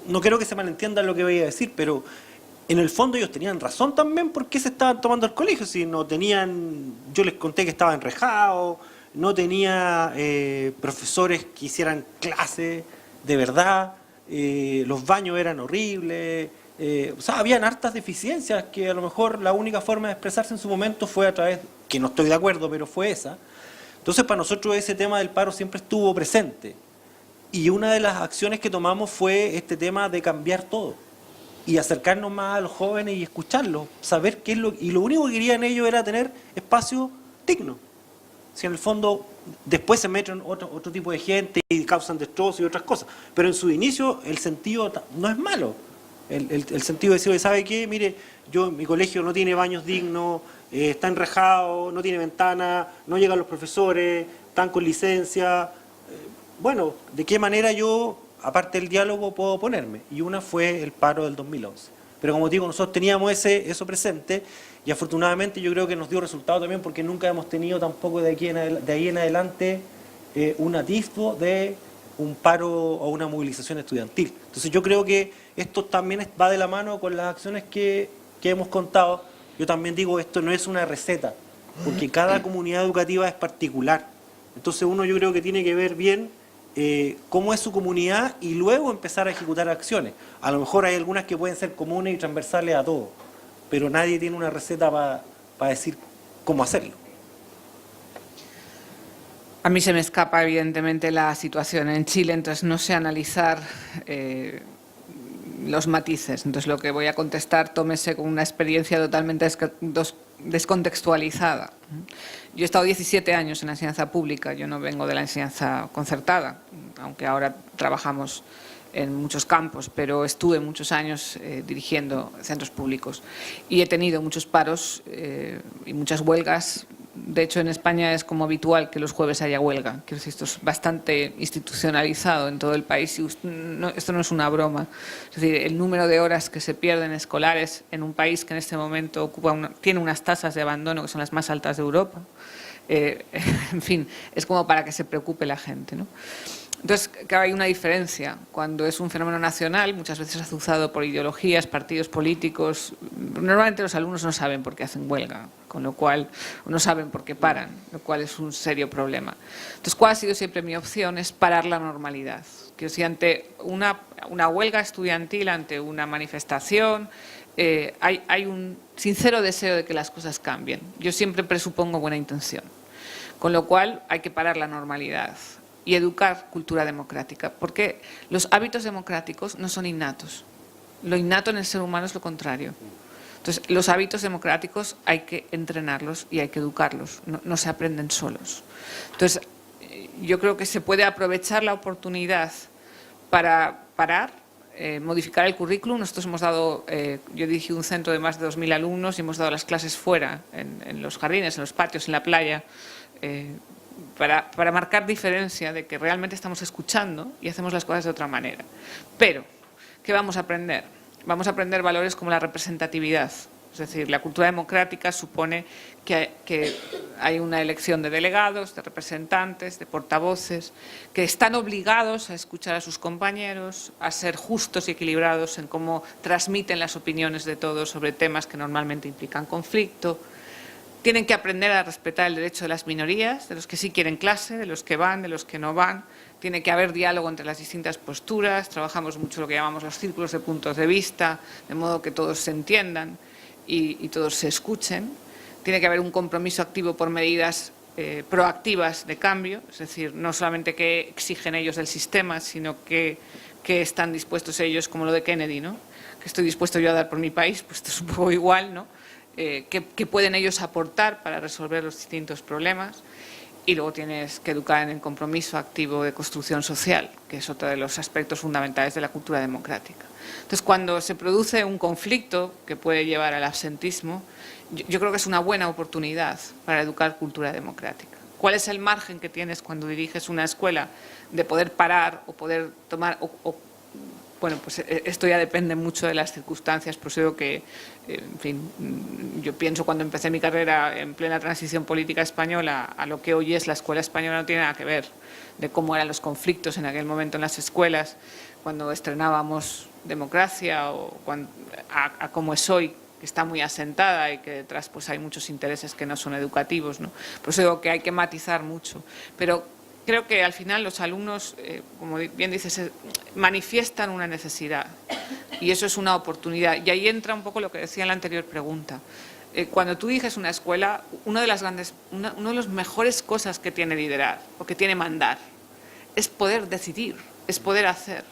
no quiero que se malentienda lo que voy a decir, pero en el fondo ellos tenían razón también porque se estaban tomando el colegio. Si no tenían, yo les conté que estaba enrejado, no tenía profesores que hicieran clases de verdad, los baños eran horribles. O sea, habían hartas deficiencias que a lo mejor la única forma de expresarse en su momento fue a través, que no estoy de acuerdo, pero fue esa. Entonces, para nosotros ese tema del paro siempre estuvo presente. Y una de las acciones que tomamos fue este tema de cambiar todo y acercarnos más a los jóvenes y escucharlos, saber qué es y lo único que querían ellos era tener espacio digno. si en el fondo después se meten otro tipo de gente y causan destrozos y otras cosas. Pero en su inicio el sentido no es malo. El sentido de decir, ¿sabe qué? Mire, mi colegio no tiene baños dignos, está enrejado, no tiene ventana, no llegan los profesores, están con licencia. Bueno, ¿de qué manera yo, aparte del diálogo, puedo oponerme? Y una fue el paro del 2011. Pero como digo, nosotros teníamos eso presente y afortunadamente yo creo que nos dio resultado también porque nunca hemos tenido tampoco de ahí en adelante un atisbo de un paro o una movilización estudiantil. Entonces yo creo que esto también va de la mano con las acciones que hemos contado. Yo también digo, esto no es una receta, porque cada comunidad educativa es particular. Entonces uno yo creo que tiene que ver bien cómo es su comunidad y luego empezar a ejecutar acciones. A lo mejor hay algunas que pueden ser comunes y transversales a todos, pero nadie tiene una receta para decir cómo hacerlo. A mí se me escapa evidentemente la situación en Chile, entonces no sé analizar los matices. Entonces lo que voy a contestar, tómese con una experiencia totalmente descontextualizada. Yo he estado 17 años en la enseñanza pública, yo no vengo de la enseñanza concertada, aunque ahora trabajamos en muchos campos, pero estuve muchos años dirigiendo centros públicos y he tenido muchos paros y muchas huelgas. De hecho, en España es como habitual que los jueves haya huelga. Quiero decir, esto es bastante institucionalizado en todo el país y esto no es una broma. Es decir, el número de horas que se pierden escolares en un país que en este momento tiene unas tasas de abandono que son las más altas de Europa. En fin, es como para que se preocupe la gente, ¿no? Entonces, claro, hay una diferencia. Cuando es un fenómeno nacional, muchas veces azuzado por ideologías, partidos políticos, normalmente los alumnos no saben por qué hacen huelga, con lo cual no saben por qué paran, lo cual es un serio problema. Entonces, ¿cuál ha sido siempre mi opción? Es parar la normalidad. Que si ante una huelga estudiantil, ante una manifestación, hay un sincero deseo de que las cosas cambien. Yo siempre presupongo buena intención. Con lo cual, hay que parar la normalidad y educar cultura democrática, porque los hábitos democráticos no son innatos. Lo innato en el ser humano es lo contrario. Entonces, los hábitos democráticos hay que entrenarlos y hay que educarlos, no se aprenden solos. Entonces, yo creo que se puede aprovechar la oportunidad para parar, modificar el currículum. Nosotros hemos dado, yo dirigí un centro de más de 2.000 alumnos y hemos dado las clases fuera, en los jardines, en los patios, en la playa, para marcar diferencia de que realmente estamos escuchando y hacemos las cosas de otra manera. Pero, ¿qué vamos a aprender? Vamos a aprender valores como la representatividad. Es decir, la cultura democrática supone que hay una elección de delegados, de representantes, de portavoces, que están obligados a escuchar a sus compañeros, a ser justos y equilibrados en cómo transmiten las opiniones de todos sobre temas que normalmente implican conflicto. Tienen que aprender a respetar el derecho de las minorías, de los que sí quieren clase, de los que van, de los que no van. Tiene que haber diálogo entre las distintas posturas. Trabajamos mucho lo que llamamos los círculos de puntos de vista, de modo que todos se entiendan y todos se escuchen. Tiene que haber un compromiso activo por medidas proactivas de cambio, es decir, no solamente que exigen ellos del sistema, sino que están dispuestos ellos, como lo de Kennedy, ¿no? Que estoy dispuesto yo a dar por mi país, pues esto es un poco igual, ¿no? Que pueden ellos aportar para resolver los distintos problemas. Y luego tienes que educar en el compromiso activo de construcción social, que es otro de los aspectos fundamentales de la cultura democrática. Entonces, cuando se produce un conflicto que puede llevar al absentismo, yo creo que es una buena oportunidad para educar cultura democrática. ¿Cuál es el margen que tienes cuando diriges una escuela de poder parar o poder tomar bueno, pues esto ya depende mucho de las circunstancias, por eso digo que, en fin, yo pienso cuando empecé mi carrera en plena transición política española a lo que hoy es la escuela española no tiene nada que ver de cómo eran los conflictos en aquel momento en las escuelas, cuando estrenábamos democracia o a cómo es hoy, que está muy asentada y que detrás pues hay muchos intereses que no son educativos, ¿no? Por eso digo que hay que matizar mucho, pero creo que al final los alumnos, como bien dices, manifiestan una necesidad y eso es una oportunidad. Y ahí entra un poco lo que decía en la anterior pregunta. Cuando tú diriges una escuela, una de las mejores cosas que tiene liderar o que tiene mandar es poder decidir, es poder hacer,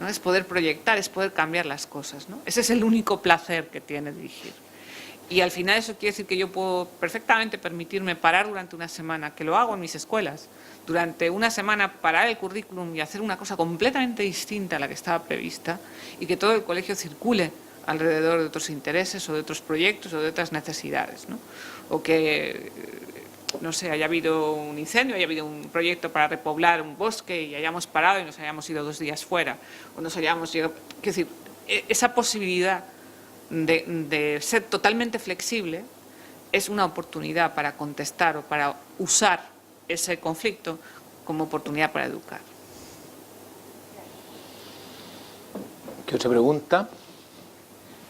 ¿no? Es poder proyectar, es poder cambiar las cosas, ¿no? Ese es el único placer que tiene dirigir. Y al final eso quiere decir que yo puedo perfectamente permitirme parar durante una semana, que lo hago en mis escuelas, durante una semana parar el currículum y hacer una cosa completamente distinta a la que estaba prevista y que todo el colegio circule alrededor de otros intereses o de otros proyectos o de otras necesidades, ¿no? O que, no sé, haya habido un incendio, haya habido un proyecto para repoblar un bosque y hayamos parado y nos hayamos ido 2 días fuera, o nos hayamos ido... Es decir, esa posibilidad de ser totalmente flexible es una oportunidad para contestar o para usar ese conflicto como oportunidad para educar. ¿Qué otra pregunta?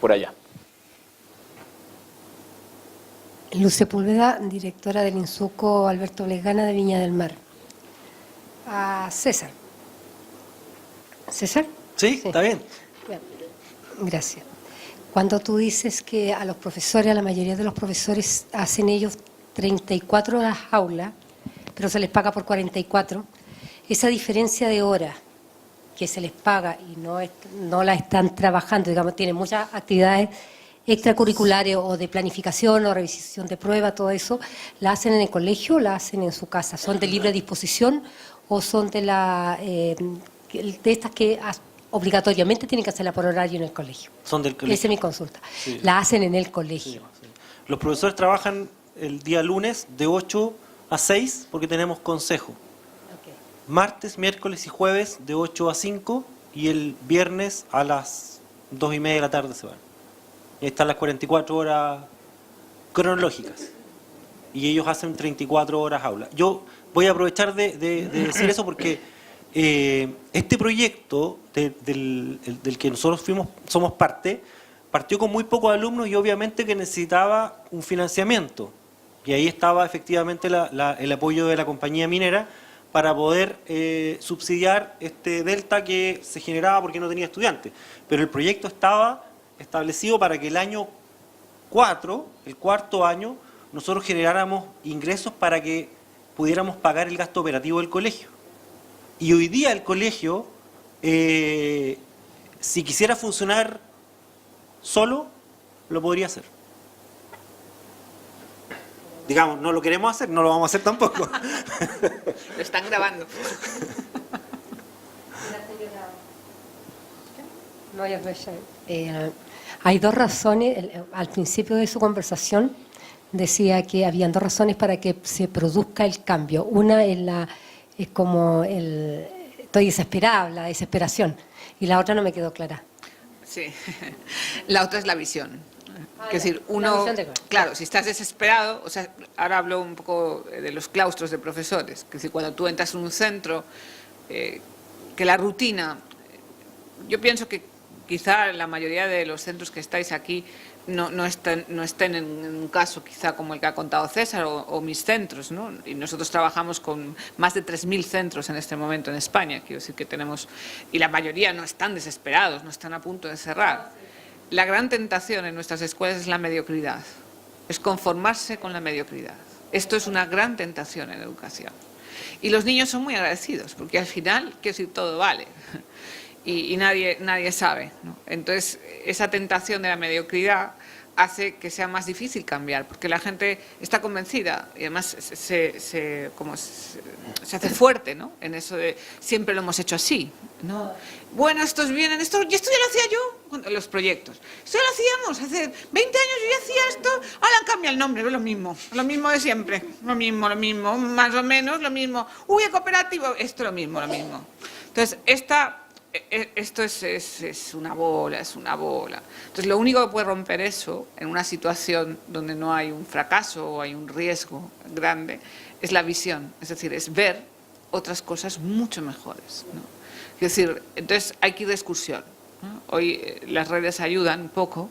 Por allá. Luce Púlveda, directora del INSUCO Alberto Lesgana de Viña del Mar. A César. ¿César? Sí, está bien. Bien. Gracias. Cuando tú dices que a los profesores, a la mayoría de los profesores hacen ellos 34 horas aula, pero se les paga por 44, esa diferencia de horas que se les paga y no la están trabajando, digamos, tienen muchas actividades extracurriculares o de planificación o revisión de prueba, todo eso, ¿la hacen en el colegio o la hacen en su casa? ¿Son de libre disposición o son de estas que obligatoriamente tienen que hacerla por horario en el colegio? Son del colegio. Esa es mi consulta. Sí. La hacen en el colegio. Sí. Los profesores trabajan el día lunes de 8 a 6 porque tenemos consejo. Okay. Martes, miércoles y jueves de 8 a 5 y el viernes a las 2:30 de la tarde se van. Y ahí están las 44 horas cronológicas. Y ellos hacen 34 horas aula. Yo voy a aprovechar de decir eso porque este proyecto del que nosotros somos parte, partió con muy pocos alumnos y obviamente que necesitaba un financiamiento. Y ahí estaba efectivamente el apoyo de la compañía minera para poder subsidiar este delta que se generaba porque no tenía estudiantes. Pero el proyecto estaba establecido para que el año 4, el cuarto año, nosotros generáramos ingresos para que pudiéramos pagar el gasto operativo del colegio. Y hoy día el colegio, si quisiera funcionar solo, lo podría hacer. Digamos, no lo queremos hacer, no lo vamos a hacer tampoco. Lo están grabando. No, ya hay 2 razones. Al principio de su conversación decía que habían 2 razones para que se produzca el cambio. Una es como estoy desesperada, la desesperación. Y la otra no me quedó clara. Sí. La otra es la visión. Es decir, uno, visión claro, si estás desesperado, o sea, ahora hablo un poco de los claustros de profesores, es decir, cuando tú entras en un centro, que la rutina, yo pienso que quizá la mayoría de los centros que estáis aquí no estén en un caso quizá como el que ha contado César o mis centros, ¿no? Y nosotros trabajamos con más de 3.000 centros en este momento en España, quiero decir que tenemos, y la mayoría no están desesperados, no están a punto de cerrar. La gran tentación en nuestras escuelas es la mediocridad, es conformarse con la mediocridad. Esto es una gran tentación en educación. Y los niños son muy agradecidos, porque al final, quiero decir, todo vale. Y nadie sabe, ¿no? Entonces, esa tentación de la mediocridad hace que sea más difícil cambiar, porque la gente está convencida y además se hace fuerte, ¿no? En eso de siempre lo hemos hecho así, ¿no? Bueno, estos vienen, esto ya lo hacía yo, con los proyectos. Esto ya lo hacíamos, hace 20 años yo ya hacía esto, ahora han cambiado el nombre, es lo mismo de siempre, lo mismo, más o menos lo mismo. Uy, el cooperativo, esto lo mismo. Entonces, esto es una bola, Entonces, lo único que puede romper eso en una situación donde no hay un fracaso o hay un riesgo grande es la visión, es decir, es ver otras cosas mucho mejores, ¿no? Es decir, entonces hay que ir de excursión, ¿no? Hoy las redes ayudan un poco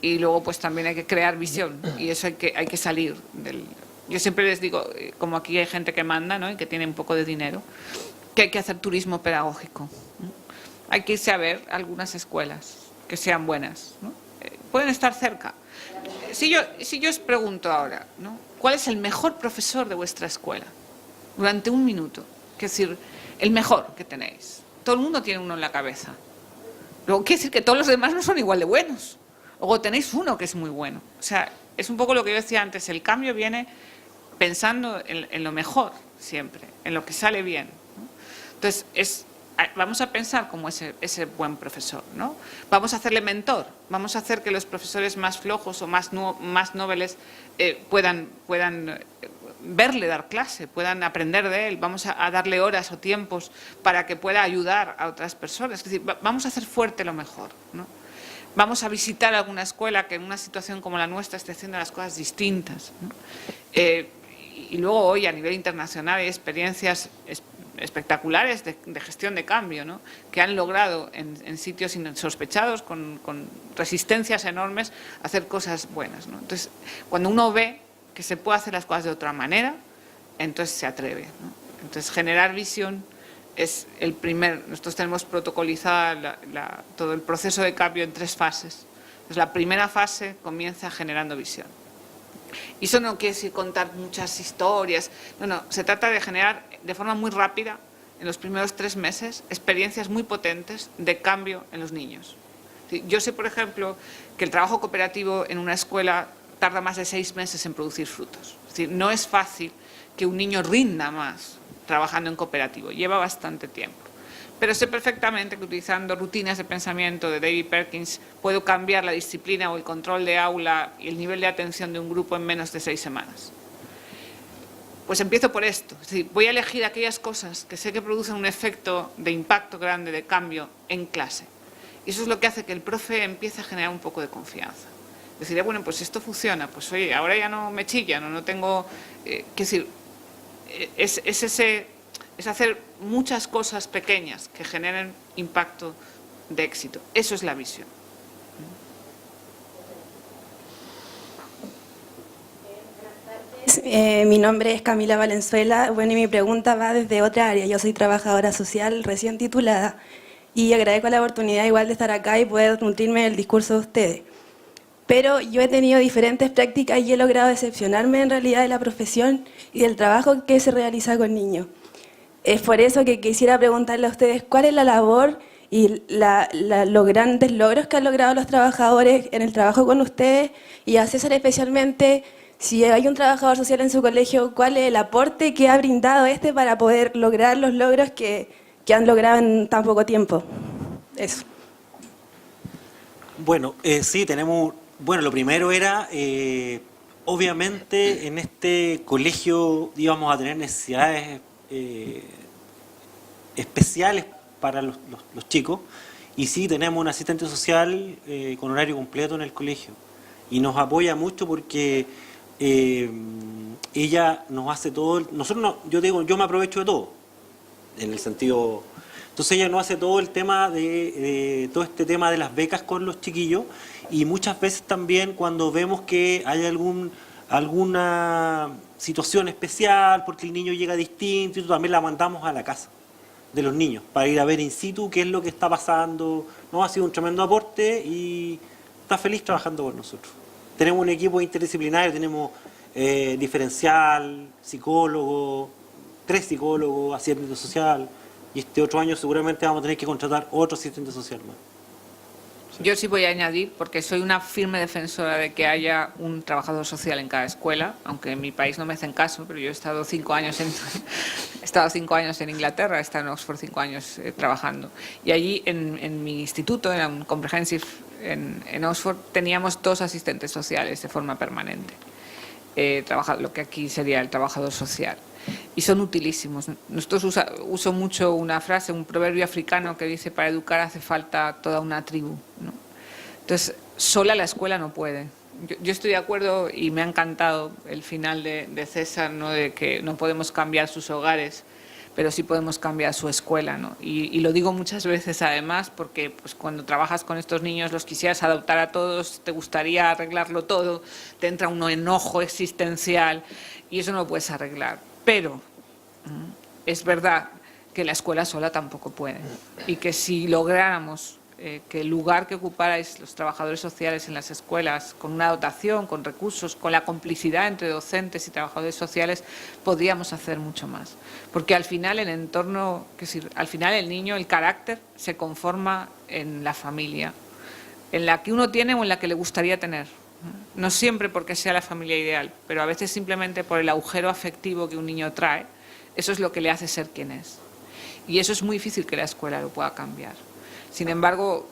y luego pues también hay que crear visión y eso hay que salir del... Yo siempre les digo, como aquí hay gente que manda, ¿no? Y que tiene un poco de dinero, que hay que hacer turismo pedagógico, ¿no? Hay que irse a ver algunas escuelas que sean buenas, ¿no? Pueden estar cerca. Si yo os pregunto ahora, ¿no? ¿Cuál es el mejor profesor de vuestra escuela? Durante un minuto. Es decir, el mejor que tenéis. Todo el mundo tiene uno en la cabeza. Luego quiere decir que todos los demás no son igual de buenos. Luego tenéis uno que es muy bueno. O sea, es un poco lo que yo decía antes, el cambio viene pensando en lo mejor siempre, en lo que sale bien, ¿no? Entonces, vamos a pensar como ese buen profesor, ¿no? Vamos a hacerle mentor, vamos a hacer que los profesores más flojos o más nobles puedan verle dar clase, puedan aprender de él, vamos a darle horas o tiempos para que pueda ayudar a otras personas. Es decir, vamos a hacer fuerte lo mejor, ¿no? Vamos a visitar alguna escuela que en una situación como la nuestra esté haciendo las cosas distintas, ¿no? Y luego hoy a nivel internacional hay experiencias espectaculares de gestión de cambio, ¿no? Que han logrado en sitios insospechados, con resistencias enormes, hacer cosas buenas, ¿no? Entonces, cuando uno ve que se puede hacer las cosas de otra manera, entonces se atreve, ¿no? Entonces, generar visión es el primer. Nosotros tenemos protocolizado todo el proceso de cambio en 3 fases. Entonces, la primera fase comienza generando visión. Y eso no quiere decir contar muchas historias, no, se trata de generar de forma muy rápida, en los primeros 3 meses, experiencias muy potentes de cambio en los niños. Yo sé, por ejemplo, que el trabajo cooperativo en una escuela tarda más de 6 meses en producir frutos. Es decir, no es fácil que un niño rinda más trabajando en cooperativo, lleva bastante tiempo. Pero sé perfectamente que utilizando rutinas de pensamiento de David Perkins puedo cambiar la disciplina o el control de aula y el nivel de atención de un grupo en menos de 6 semanas. Pues empiezo por esto. Es decir, voy a elegir aquellas cosas que sé que producen un efecto de impacto grande, de cambio en clase. Y eso es lo que hace que el profe empiece a generar un poco de confianza. Decir, bueno, pues esto funciona, pues oye, ahora ya no me chillan, no tengo... decir, es hacer muchas cosas pequeñas que generen impacto de éxito. Eso es la visión. Mi nombre es Camila Valenzuela. Bueno, y mi pregunta va desde otra área. Yo soy trabajadora social recién titulada y agradezco la oportunidad igual de estar acá y poder nutrirme del discurso de ustedes. Pero yo he tenido diferentes prácticas y he logrado decepcionarme en realidad de la profesión y del trabajo que se realiza con niños. Es por eso que quisiera preguntarle a ustedes cuál es la labor y los grandes logros que han logrado los trabajadores en el trabajo con ustedes, y a César especialmente, si hay un trabajador social en su colegio, cuál es el aporte que ha brindado para poder lograr los logros que han logrado en tan poco tiempo. Eso. Bueno, sí, tenemos... Bueno, lo primero era, obviamente, en este colegio íbamos a tener necesidades especiales para los chicos, y sí tenemos un asistente social con horario completo en el colegio, y nos apoya mucho porque ella nos hace todo. Nosotros no, yo me aprovecho de todo, en el sentido... Entonces ella nos hace todo el tema todo este tema de las becas con los chiquillos, y muchas veces también cuando vemos que hay alguna situación especial porque el niño llega distinto, también la mandamos a la casa de los niños para ir a ver in situ qué es lo que está pasando. No, ha sido un tremendo aporte y está feliz trabajando con nosotros. Tenemos un equipo interdisciplinario, tenemos diferencial, psicólogo, 3 psicólogos, asistente social, y este otro año seguramente vamos a tener que contratar otro asistente social más. Yo sí voy a añadir, porque soy una firme defensora de que haya un trabajador social en cada escuela, aunque en mi país no me hacen caso, pero yo he estado 5 años en Inglaterra, he estado en Oxford 5 años trabajando. Y allí en mi instituto, era un comprehensive en Oxford, teníamos 2 asistentes sociales de forma permanente, lo que aquí sería el trabajador social. Y son utilísimos. Nosotros uso mucho una frase, un proverbio africano que dice: para educar hace falta toda una tribu, ¿no? Entonces, sola la escuela no puede. Yo estoy de acuerdo y me ha encantado el final de César, ¿no? De que no podemos cambiar sus hogares, pero sí podemos cambiar su escuela, ¿no? Y lo digo muchas veces además porque pues, cuando trabajas con estos niños los quisieras adoptar a todos, te gustaría arreglarlo todo, te entra un enojo existencial y eso no lo puedes arreglar. Pero es verdad que la escuela sola tampoco puede, y que si lográramos que el lugar que ocuparais los trabajadores sociales en las escuelas, con una dotación, con recursos, con la complicidad entre docentes y trabajadores sociales, podríamos hacer mucho más. Porque al final el entorno, al final el niño, el carácter, se conforma en la familia. en la que uno tiene o en la que le gustaría tener. No siempre porque sea la familia ideal, pero a veces simplemente por el agujero afectivo que un niño trae, eso es lo que le hace ser quien es. Y eso es muy difícil que la escuela lo pueda cambiar. Sin embargo,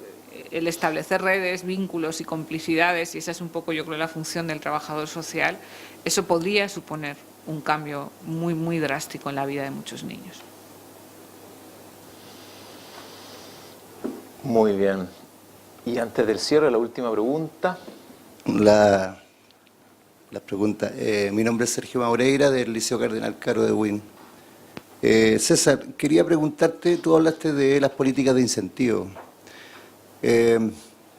el establecer redes, vínculos y complicidades, y esa es un poco, yo creo, la función del trabajador social, eso podría suponer un cambio muy, muy drástico en la vida de muchos niños. Muy bien. Y antes del cierre, la última pregunta. La pregunta. Mi nombre es Sergio Maureira, del Liceo Cardenal Caro de Buin. César, quería preguntarte, tú hablaste de las políticas de incentivo. Un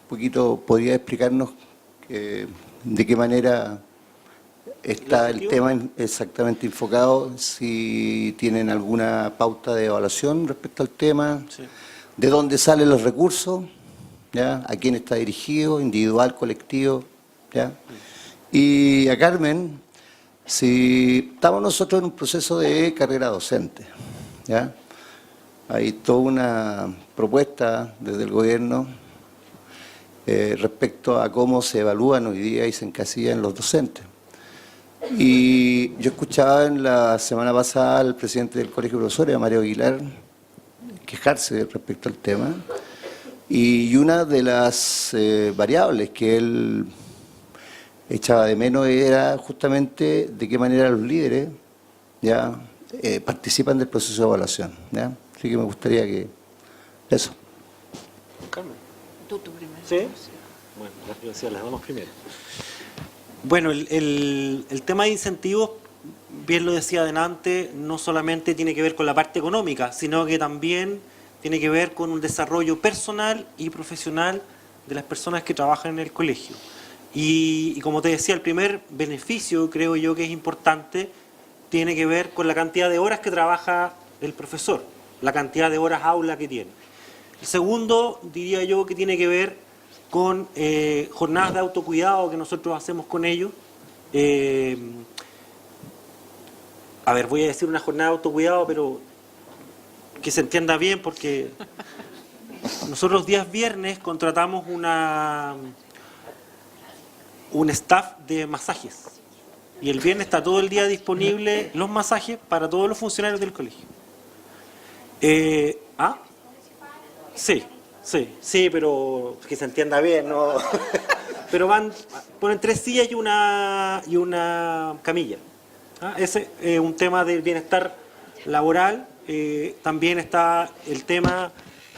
poquito, ¿podrías explicarnos de qué manera está el tema exactamente enfocado? Si tienen alguna pauta de evaluación respecto al tema, Sí. ¿de dónde salen los recursos? ¿Ya? ¿A quién está dirigido? ¿Individual, colectivo? ¿Ya? Y a Carmen, si estamos nosotros en un proceso de carrera docente, ¿ya? Hay toda una propuesta desde el gobierno respecto a cómo se evalúan hoy día y se encasillan los docentes. Y yo escuchaba en la semana pasada al presidente del Colegio de Profesores, a Mario Aguilar, quejarse respecto al tema. Y una de las variables que él echaba de menos era justamente de qué manera los líderes ya participan del proceso de evaluación. ¿Ya? Así que me gustaría que eso. Carmen. Tú primero. ¿Sí? Bueno, yo decía, las damos primero. Bueno, el tema de incentivos, bien lo decía adelante, no solamente tiene que ver con la parte económica, sino que también tiene que ver con un desarrollo personal y profesional de las personas que trabajan en el colegio. Y como te decía, el primer beneficio, creo yo que es importante, tiene que ver con la cantidad de horas que trabaja el profesor, la cantidad de horas aula que tiene. El segundo, diría yo, que tiene que ver con jornadas de autocuidado que nosotros hacemos con ellos. A ver, voy a decir una jornada de autocuidado, pero que se entienda bien, porque nosotros los días viernes contratamos un staff de masajes. Y el viernes está todo el día disponible los masajes para todos los funcionarios del colegio. Sí, pero que se entienda bien, ¿no? Pero ponen 3 sillas y una camilla. Ese es un tema del bienestar laboral. También está el tema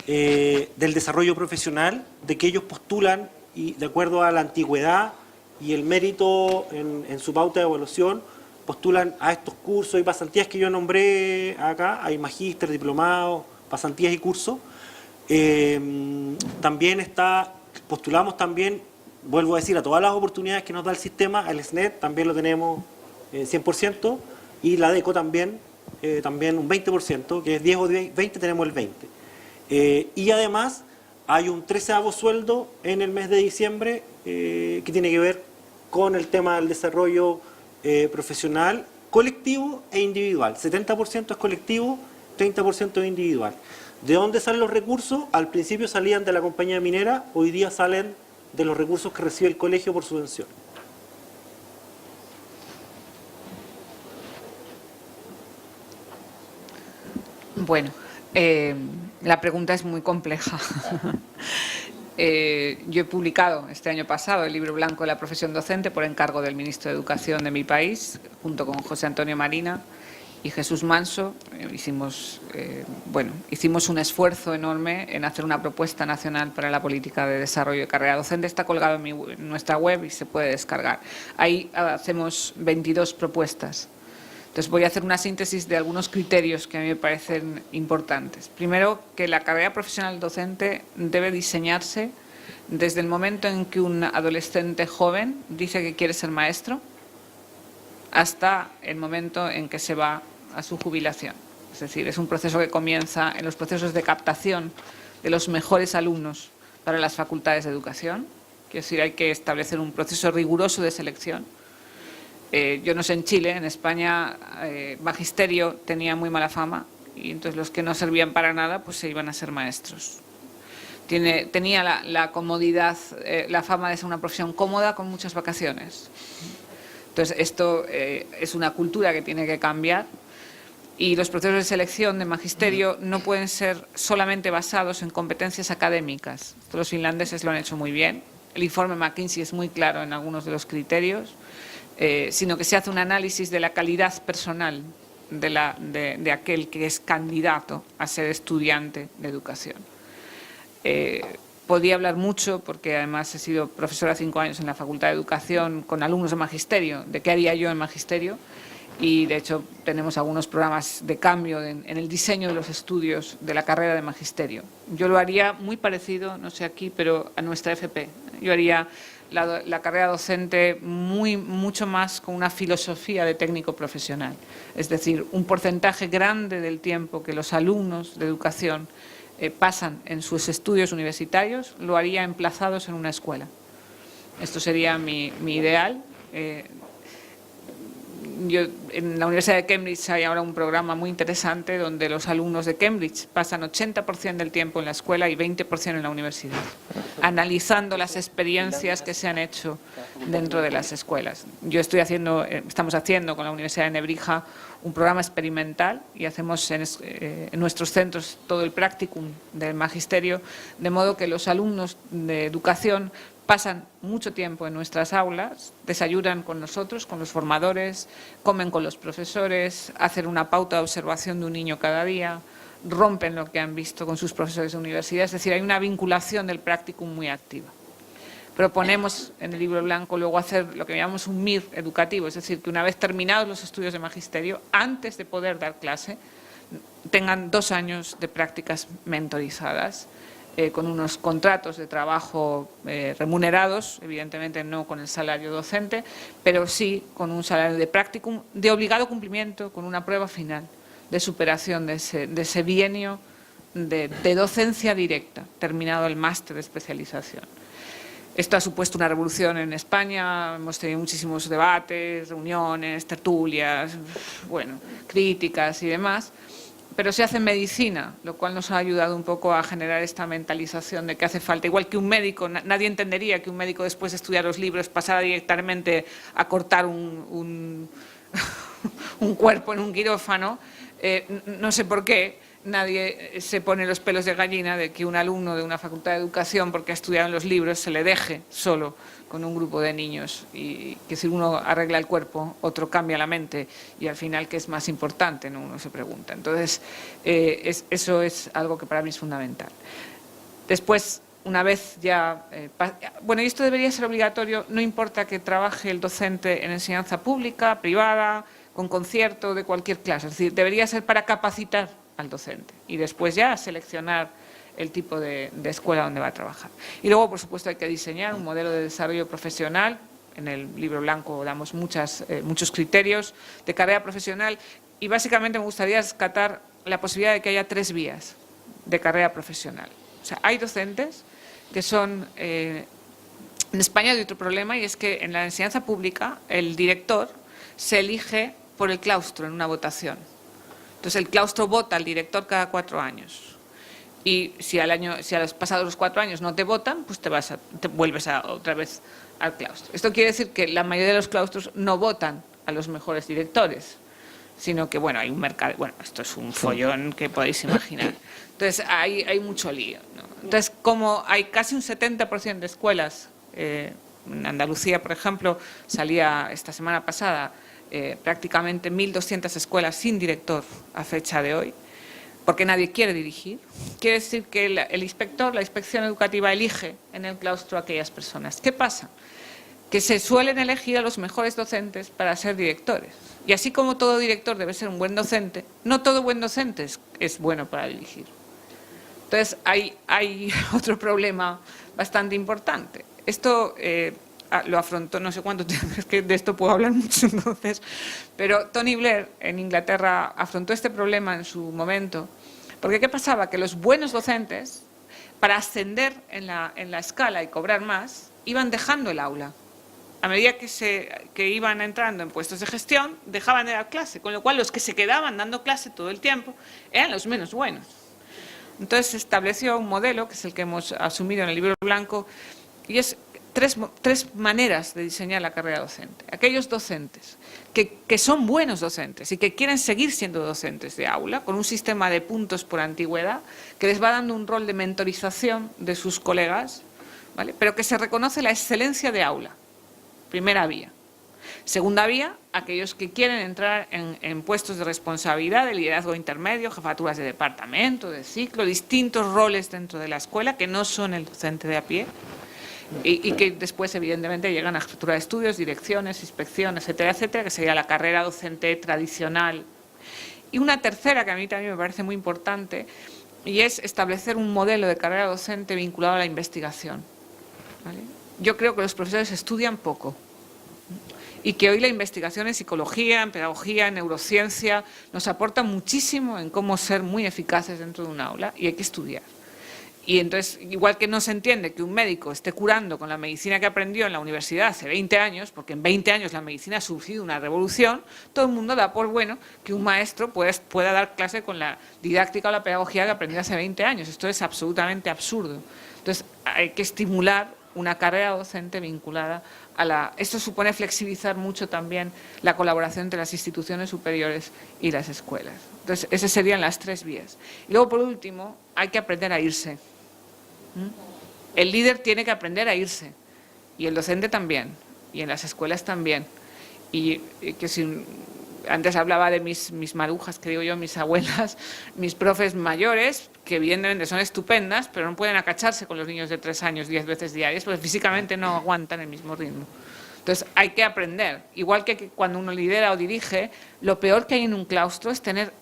del desarrollo profesional, de que ellos postulan y de acuerdo a la antigüedad y el mérito en su pauta de evaluación, postulan a estos cursos y pasantías que yo nombré acá. Hay magíster, diplomados, pasantías y cursos. También postulamos también, vuelvo a decir, a todas las oportunidades que nos da el sistema. El SNET también lo tenemos 100%, y la DECO también un 20%, que es 10 o 20, tenemos el 20%. Y además hay un 13avo sueldo en el mes de diciembre que tiene que ver con el tema del desarrollo profesional colectivo e individual. 70% es colectivo, 30% es individual. ¿De dónde salen los recursos? Al principio salían de la compañía minera, hoy día salen de los recursos que recibe el colegio por subvención. Bueno, la pregunta es muy compleja. Yo he publicado este año pasado el libro blanco de la profesión docente por encargo del ministro de Educación de mi país, junto con José Antonio Marina y Jesús Manso. Hicimos un esfuerzo enorme en hacer una propuesta nacional para la política de desarrollo de carrera docente. Está colgado en nuestra web y se puede descargar. Ahí hacemos 22 propuestas. Entonces voy a hacer una síntesis de algunos criterios que a mí me parecen importantes. Primero, que la carrera profesional docente debe diseñarse desde el momento en que un adolescente joven dice que quiere ser maestro hasta el momento en que se va a su jubilación. Es decir, es un proceso que comienza en los procesos de captación de los mejores alumnos para las facultades de educación. Quiero decir, hay que establecer un proceso riguroso de selección. Yo no sé en Chile, en España magisterio tenía muy mala fama y entonces los que no servían para nada pues se iban a ser maestros. tenía la comodidad, la fama de ser una profesión cómoda con muchas vacaciones. Entonces, esto es una cultura que tiene que cambiar y los procesos de selección de magisterio no pueden ser solamente basados en competencias académicas. Los finlandeses lo han hecho muy bien. El informe McKinsey es muy claro en algunos de los criterios, sino que se hace un análisis de la calidad personal de aquel que es candidato a ser estudiante de educación. Podía hablar mucho, porque además he sido profesora 5 años en la Facultad de Educación con alumnos de magisterio, de qué haría yo en magisterio, y de hecho tenemos algunos programas de cambio en el diseño de los estudios de la carrera de magisterio. Yo lo haría muy parecido, no sé aquí, pero a nuestra FP. Yo haría la carrera docente mucho más con una filosofía de técnico profesional. Es decir, un porcentaje grande del tiempo que los alumnos de educación pasan en sus estudios universitarios, lo haría emplazados en una escuela. Esto sería mi ideal. En la Universidad de Cambridge hay ahora un programa muy interesante donde los alumnos de Cambridge pasan 80% del tiempo en la escuela y 20% en la universidad, analizando las experiencias que se han hecho dentro de las escuelas. Estamos haciendo con la Universidad de Nebrija un programa experimental y hacemos en nuestros centros todo el practicum del magisterio, de modo que los alumnos de educación pasan mucho tiempo en nuestras aulas, desayunan con nosotros, con los formadores, comen con los profesores, hacen una pauta de observación de un niño cada día, rompen lo que han visto con sus profesores de universidad, es decir, hay una vinculación del practicum muy activa. Proponemos en el libro blanco luego hacer lo que llamamos un MIR educativo, es decir, que una vez terminados los estudios de magisterio, antes de poder dar clase, tengan 2 años de prácticas mentorizadas, con unos contratos de trabajo remunerados, evidentemente no con el salario docente, pero sí con un salario de practicum de obligado cumplimiento, con una prueba final de superación de ese bienio de docencia directa, terminado el máster de especialización. Esto ha supuesto una revolución en España, hemos tenido muchísimos debates, reuniones, tertulias, bueno, críticas y demás. Pero se hace en medicina, lo cual nos ha ayudado un poco a generar esta mentalización de que hace falta, igual que un médico, nadie entendería que un médico después de estudiar los libros pasara directamente a cortar un cuerpo en un quirófano, no sé por qué nadie se pone los pelos de gallina de que un alumno de una facultad de educación, porque ha estudiado en los libros, se le deje solo con un grupo de niños y que si uno arregla el cuerpo, otro cambia la mente y al final, ¿qué es más importante?, ¿no? Uno se pregunta. Entonces, eso es algo que para mí es fundamental. Después, una vez ya... bueno, y esto debería ser obligatorio, no importa que trabaje el docente en enseñanza pública, privada, con concierto, de cualquier clase. Es decir, debería ser para capacitar al docente y después ya seleccionar el tipo de escuela donde va a trabajar. Y luego, por supuesto, hay que diseñar un modelo de desarrollo profesional. En el libro blanco damos muchos criterios de carrera profesional y básicamente me gustaría rescatar la posibilidad de que haya 3 vías de carrera profesional. O sea, hay docentes que son... en España hay otro problema y es que en la enseñanza pública el director se elige por el claustro en una votación. Entonces el claustro vota al director cada 4 años. Y si a los pasados los 4 años no te votan, pues te vuelves otra vez al claustro. Esto quiere decir que la mayoría de los claustros no votan a los mejores directores, sino que, bueno, hay un mercado, bueno, esto es un follón que podéis imaginar. Entonces, hay mucho lío, ¿no? Entonces, como hay casi un 70% de escuelas, en Andalucía, por ejemplo, salía esta semana pasada prácticamente 1.200 escuelas sin director a fecha de hoy, porque nadie quiere dirigir. Quiere decir que el inspector, la inspección educativa, elige en el claustro a aquellas personas. ¿Qué pasa? Que se suelen elegir a los mejores docentes para ser directores. Y así como todo director debe ser un buen docente, no todo buen docente es bueno para dirigir. Entonces, hay otro problema bastante importante. Esto lo afrontó, no sé cuánto tiempo, es que de esto puedo hablar mucho entonces, pero Tony Blair en Inglaterra afrontó este problema en su momento, porque ¿qué pasaba? Que los buenos docentes, para ascender en la escala y cobrar más, iban dejando el aula. A medida que iban entrando en puestos de gestión, dejaban de dar clase, con lo cual los que se quedaban dando clase todo el tiempo eran los menos buenos. Entonces se estableció un modelo, que es el que hemos asumido en el libro blanco, y es tres maneras de diseñar la carrera docente. Aquellos docentes que son buenos docentes y que quieren seguir siendo docentes de aula, con un sistema de puntos por antigüedad, que les va dando un rol de mentorización de sus colegas, ¿vale? Pero que se reconoce la excelencia de aula. Primera vía. Segunda vía, aquellos que quieren entrar en puestos de responsabilidad, de liderazgo intermedio, jefaturas de departamento, de ciclo, distintos roles dentro de la escuela que no son el docente de a pie y que después evidentemente llegan a jefatura de estudios, direcciones, inspecciones, etcétera, etcétera, que sería la carrera docente tradicional. Y una tercera que a mí también me parece muy importante y es establecer un modelo de carrera docente vinculado a la investigación, ¿vale? Yo creo que los profesores estudian poco. Y que hoy la investigación en psicología, en pedagogía, en neurociencia, nos aporta muchísimo en cómo ser muy eficaces dentro de un aula y hay que estudiar. Y entonces, igual que no se entiende que un médico esté curando con la medicina que aprendió en la universidad hace 20 años, porque en 20 años la medicina ha sufrido una revolución, todo el mundo da por bueno que un maestro pueda dar clase con la didáctica o la pedagogía que aprendió hace 20 años. Esto es absolutamente absurdo. Entonces, hay que estimular una carrera docente vinculada a la... Esto supone flexibilizar mucho también la colaboración entre las instituciones superiores y las escuelas. Entonces, esas serían las tres vías. Y luego, por último, hay que aprender a irse. El líder tiene que aprender a irse. Y el docente también. Y en las escuelas también. Y que si... Antes hablaba de mis marujas, que digo yo, mis abuelas, mis profes mayores, que evidentemente son estupendas, pero no pueden acacharse con los niños de 3 años 10 veces diarias, porque físicamente no aguantan el mismo ritmo. Entonces hay que aprender. Igual que cuando uno lidera o dirige, lo peor que hay en un claustro es tener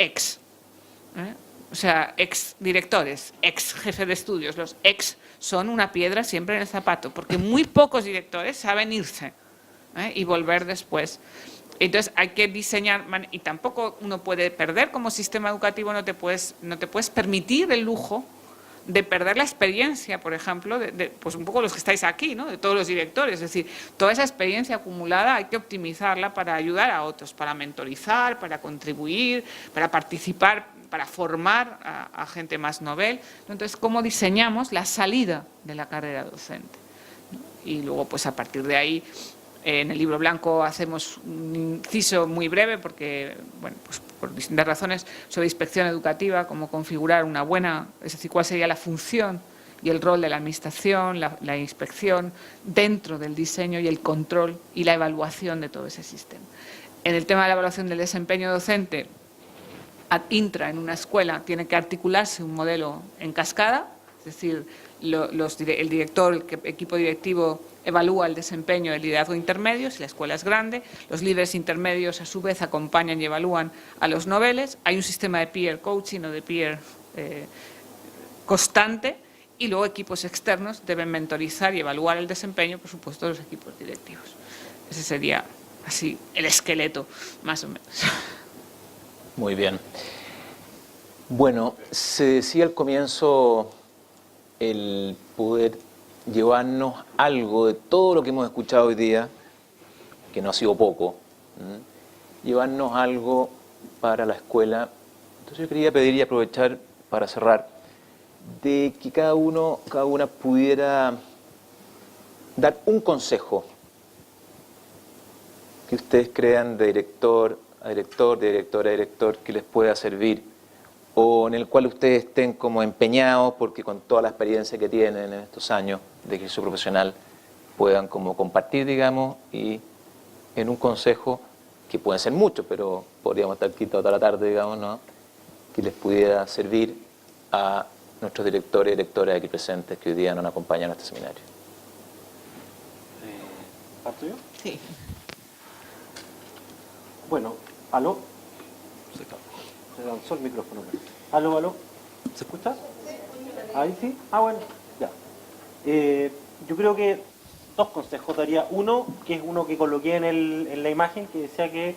o sea, ex directores, ex jefe de estudios. Los ex son una piedra siempre en el zapato, porque muy pocos directores saben irse y volver después. Entonces hay que diseñar, y tampoco uno puede perder como sistema educativo, no te puedes permitir el lujo de perder la experiencia, por ejemplo, pues un poco los que estáis aquí, ¿no? De todos los directores. Es decir, toda esa experiencia acumulada hay que optimizarla para ayudar a otros, para mentorizar, para contribuir, para participar, para formar a gente más novel. Entonces, ¿cómo diseñamos la salida de la carrera docente? Y luego, pues a partir de ahí... En el libro blanco hacemos un inciso muy breve porque, bueno, pues por distintas razones, sobre inspección educativa, cómo configurar una buena, es decir, cuál sería la función y el rol de la administración, la inspección dentro del diseño y el control y la evaluación de todo ese sistema. En el tema de la evaluación del desempeño docente, ad intra en una escuela tiene que articularse un modelo en cascada, es decir, el director, el equipo directivo evalúa el desempeño del liderazgo intermedio, si la escuela es grande, los líderes intermedios a su vez acompañan y evalúan a los noveles, hay un sistema de peer coaching o de peer constante y luego equipos externos deben mentorizar y evaluar el desempeño, por supuesto, de los equipos directivos. Ese sería así el esqueleto, más o menos. Muy bien. Bueno, se decía al comienzo el poder llevarnos algo de todo lo que hemos escuchado hoy día, que no ha sido poco, llevarnos algo para la escuela. Entonces yo quería pedir y aprovechar para cerrar, de que cada una pudiera dar un consejo que ustedes crean de director a director, de directora a director, que les pueda servir, o en el cual ustedes estén como empeñados, porque con toda la experiencia que tienen en estos años de ejercicio profesional, puedan como compartir, digamos, y en un consejo, que pueden ser muchos, pero podríamos estar aquí toda la tarde, digamos, ¿no?, que les pudiera servir a nuestros directores y directoras aquí presentes que hoy día nos acompañan a este seminario. ¿Parto yo? Sí. Bueno, ¿aló? Se lanzó el micrófono. ¿Aló, aló? ¿Se escucha? ¿Ahí sí? Ah, bueno, ya. Yo creo que 2 consejos daría. Uno, que es uno que coloqué en la imagen, que decía que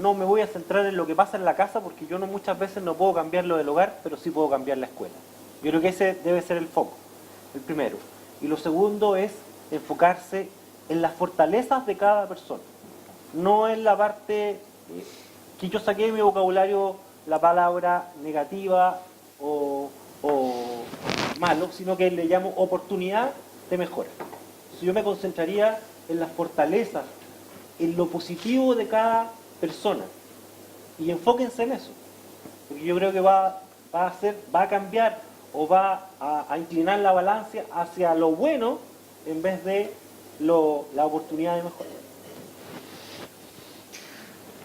no me voy a centrar en lo que pasa en la casa, porque yo muchas veces no puedo cambiar lo del hogar, pero sí puedo cambiar la escuela. Yo creo que ese debe ser el foco, el primero. Y lo segundo es enfocarse en las fortalezas de cada persona. No en la parte que yo saqué de mi vocabulario la palabra negativa o o malo, sino que le llamo oportunidad de mejora. Entonces, yo me concentraría en las fortalezas, en lo positivo de cada persona, y enfóquense en eso, porque yo creo que va a cambiar o va a inclinar la balanza hacia lo bueno en vez de la oportunidad de mejora.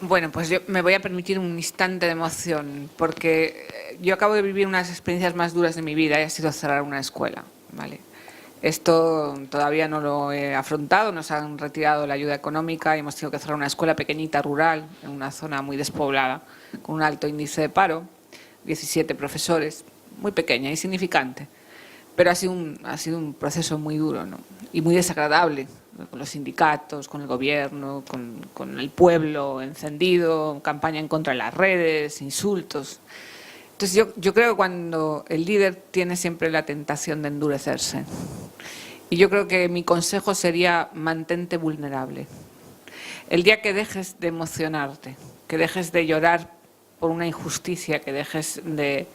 Bueno, pues yo me voy a permitir un instante de emoción, porque yo acabo de vivir unas experiencias más duras de mi vida y ha sido cerrar una escuela, ¿vale? Esto todavía no lo he afrontado, nos han retirado la ayuda económica y hemos tenido que cerrar una escuela pequeñita, rural, en una zona muy despoblada, con un alto índice de paro, 17 profesores, muy pequeña, insignificante. Pero ha sido un proceso muy duro, ¿no? Y muy desagradable, con los sindicatos, con el gobierno, con el pueblo encendido, campaña en contra de las redes, insultos. Entonces yo creo que cuando el líder tiene siempre la tentación de endurecerse. Y yo creo que mi consejo sería mantente vulnerable. El día que dejes de emocionarte, que dejes de llorar por una injusticia, que dejes de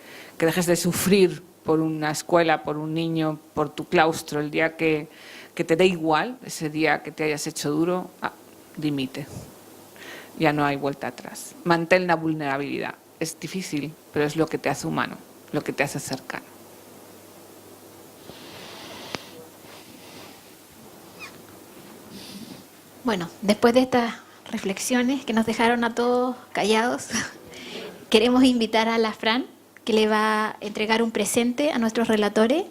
sufrir por una escuela, por un niño, por tu claustro, el día que te dé igual, ese día que te hayas hecho duro, dimite. Ya no hay vuelta atrás. Mantén la vulnerabilidad. Es difícil, pero es lo que te hace humano, lo que te hace cercano. Bueno, después de estas reflexiones que nos dejaron a todos callados, queremos invitar a la Fran, que le va a entregar un presente a nuestros relatores,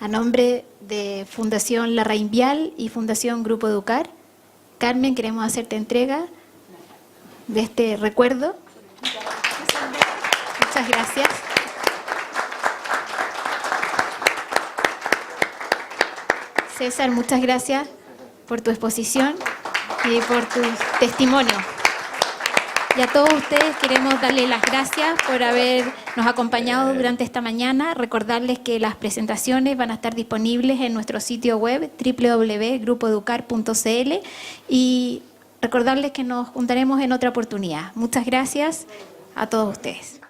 a nombre de Fundación Larraín Vial y Fundación Grupo Educar. Carmen, queremos hacerte entrega de este recuerdo. Muchas gracias. César, muchas gracias por tu exposición y por tu testimonio. Y a todos ustedes queremos darles las gracias por habernos acompañado durante esta mañana. Recordarles que las presentaciones van a estar disponibles en nuestro sitio web www.grupoeducar.cl y recordarles que nos juntaremos en otra oportunidad. Muchas gracias a todos ustedes.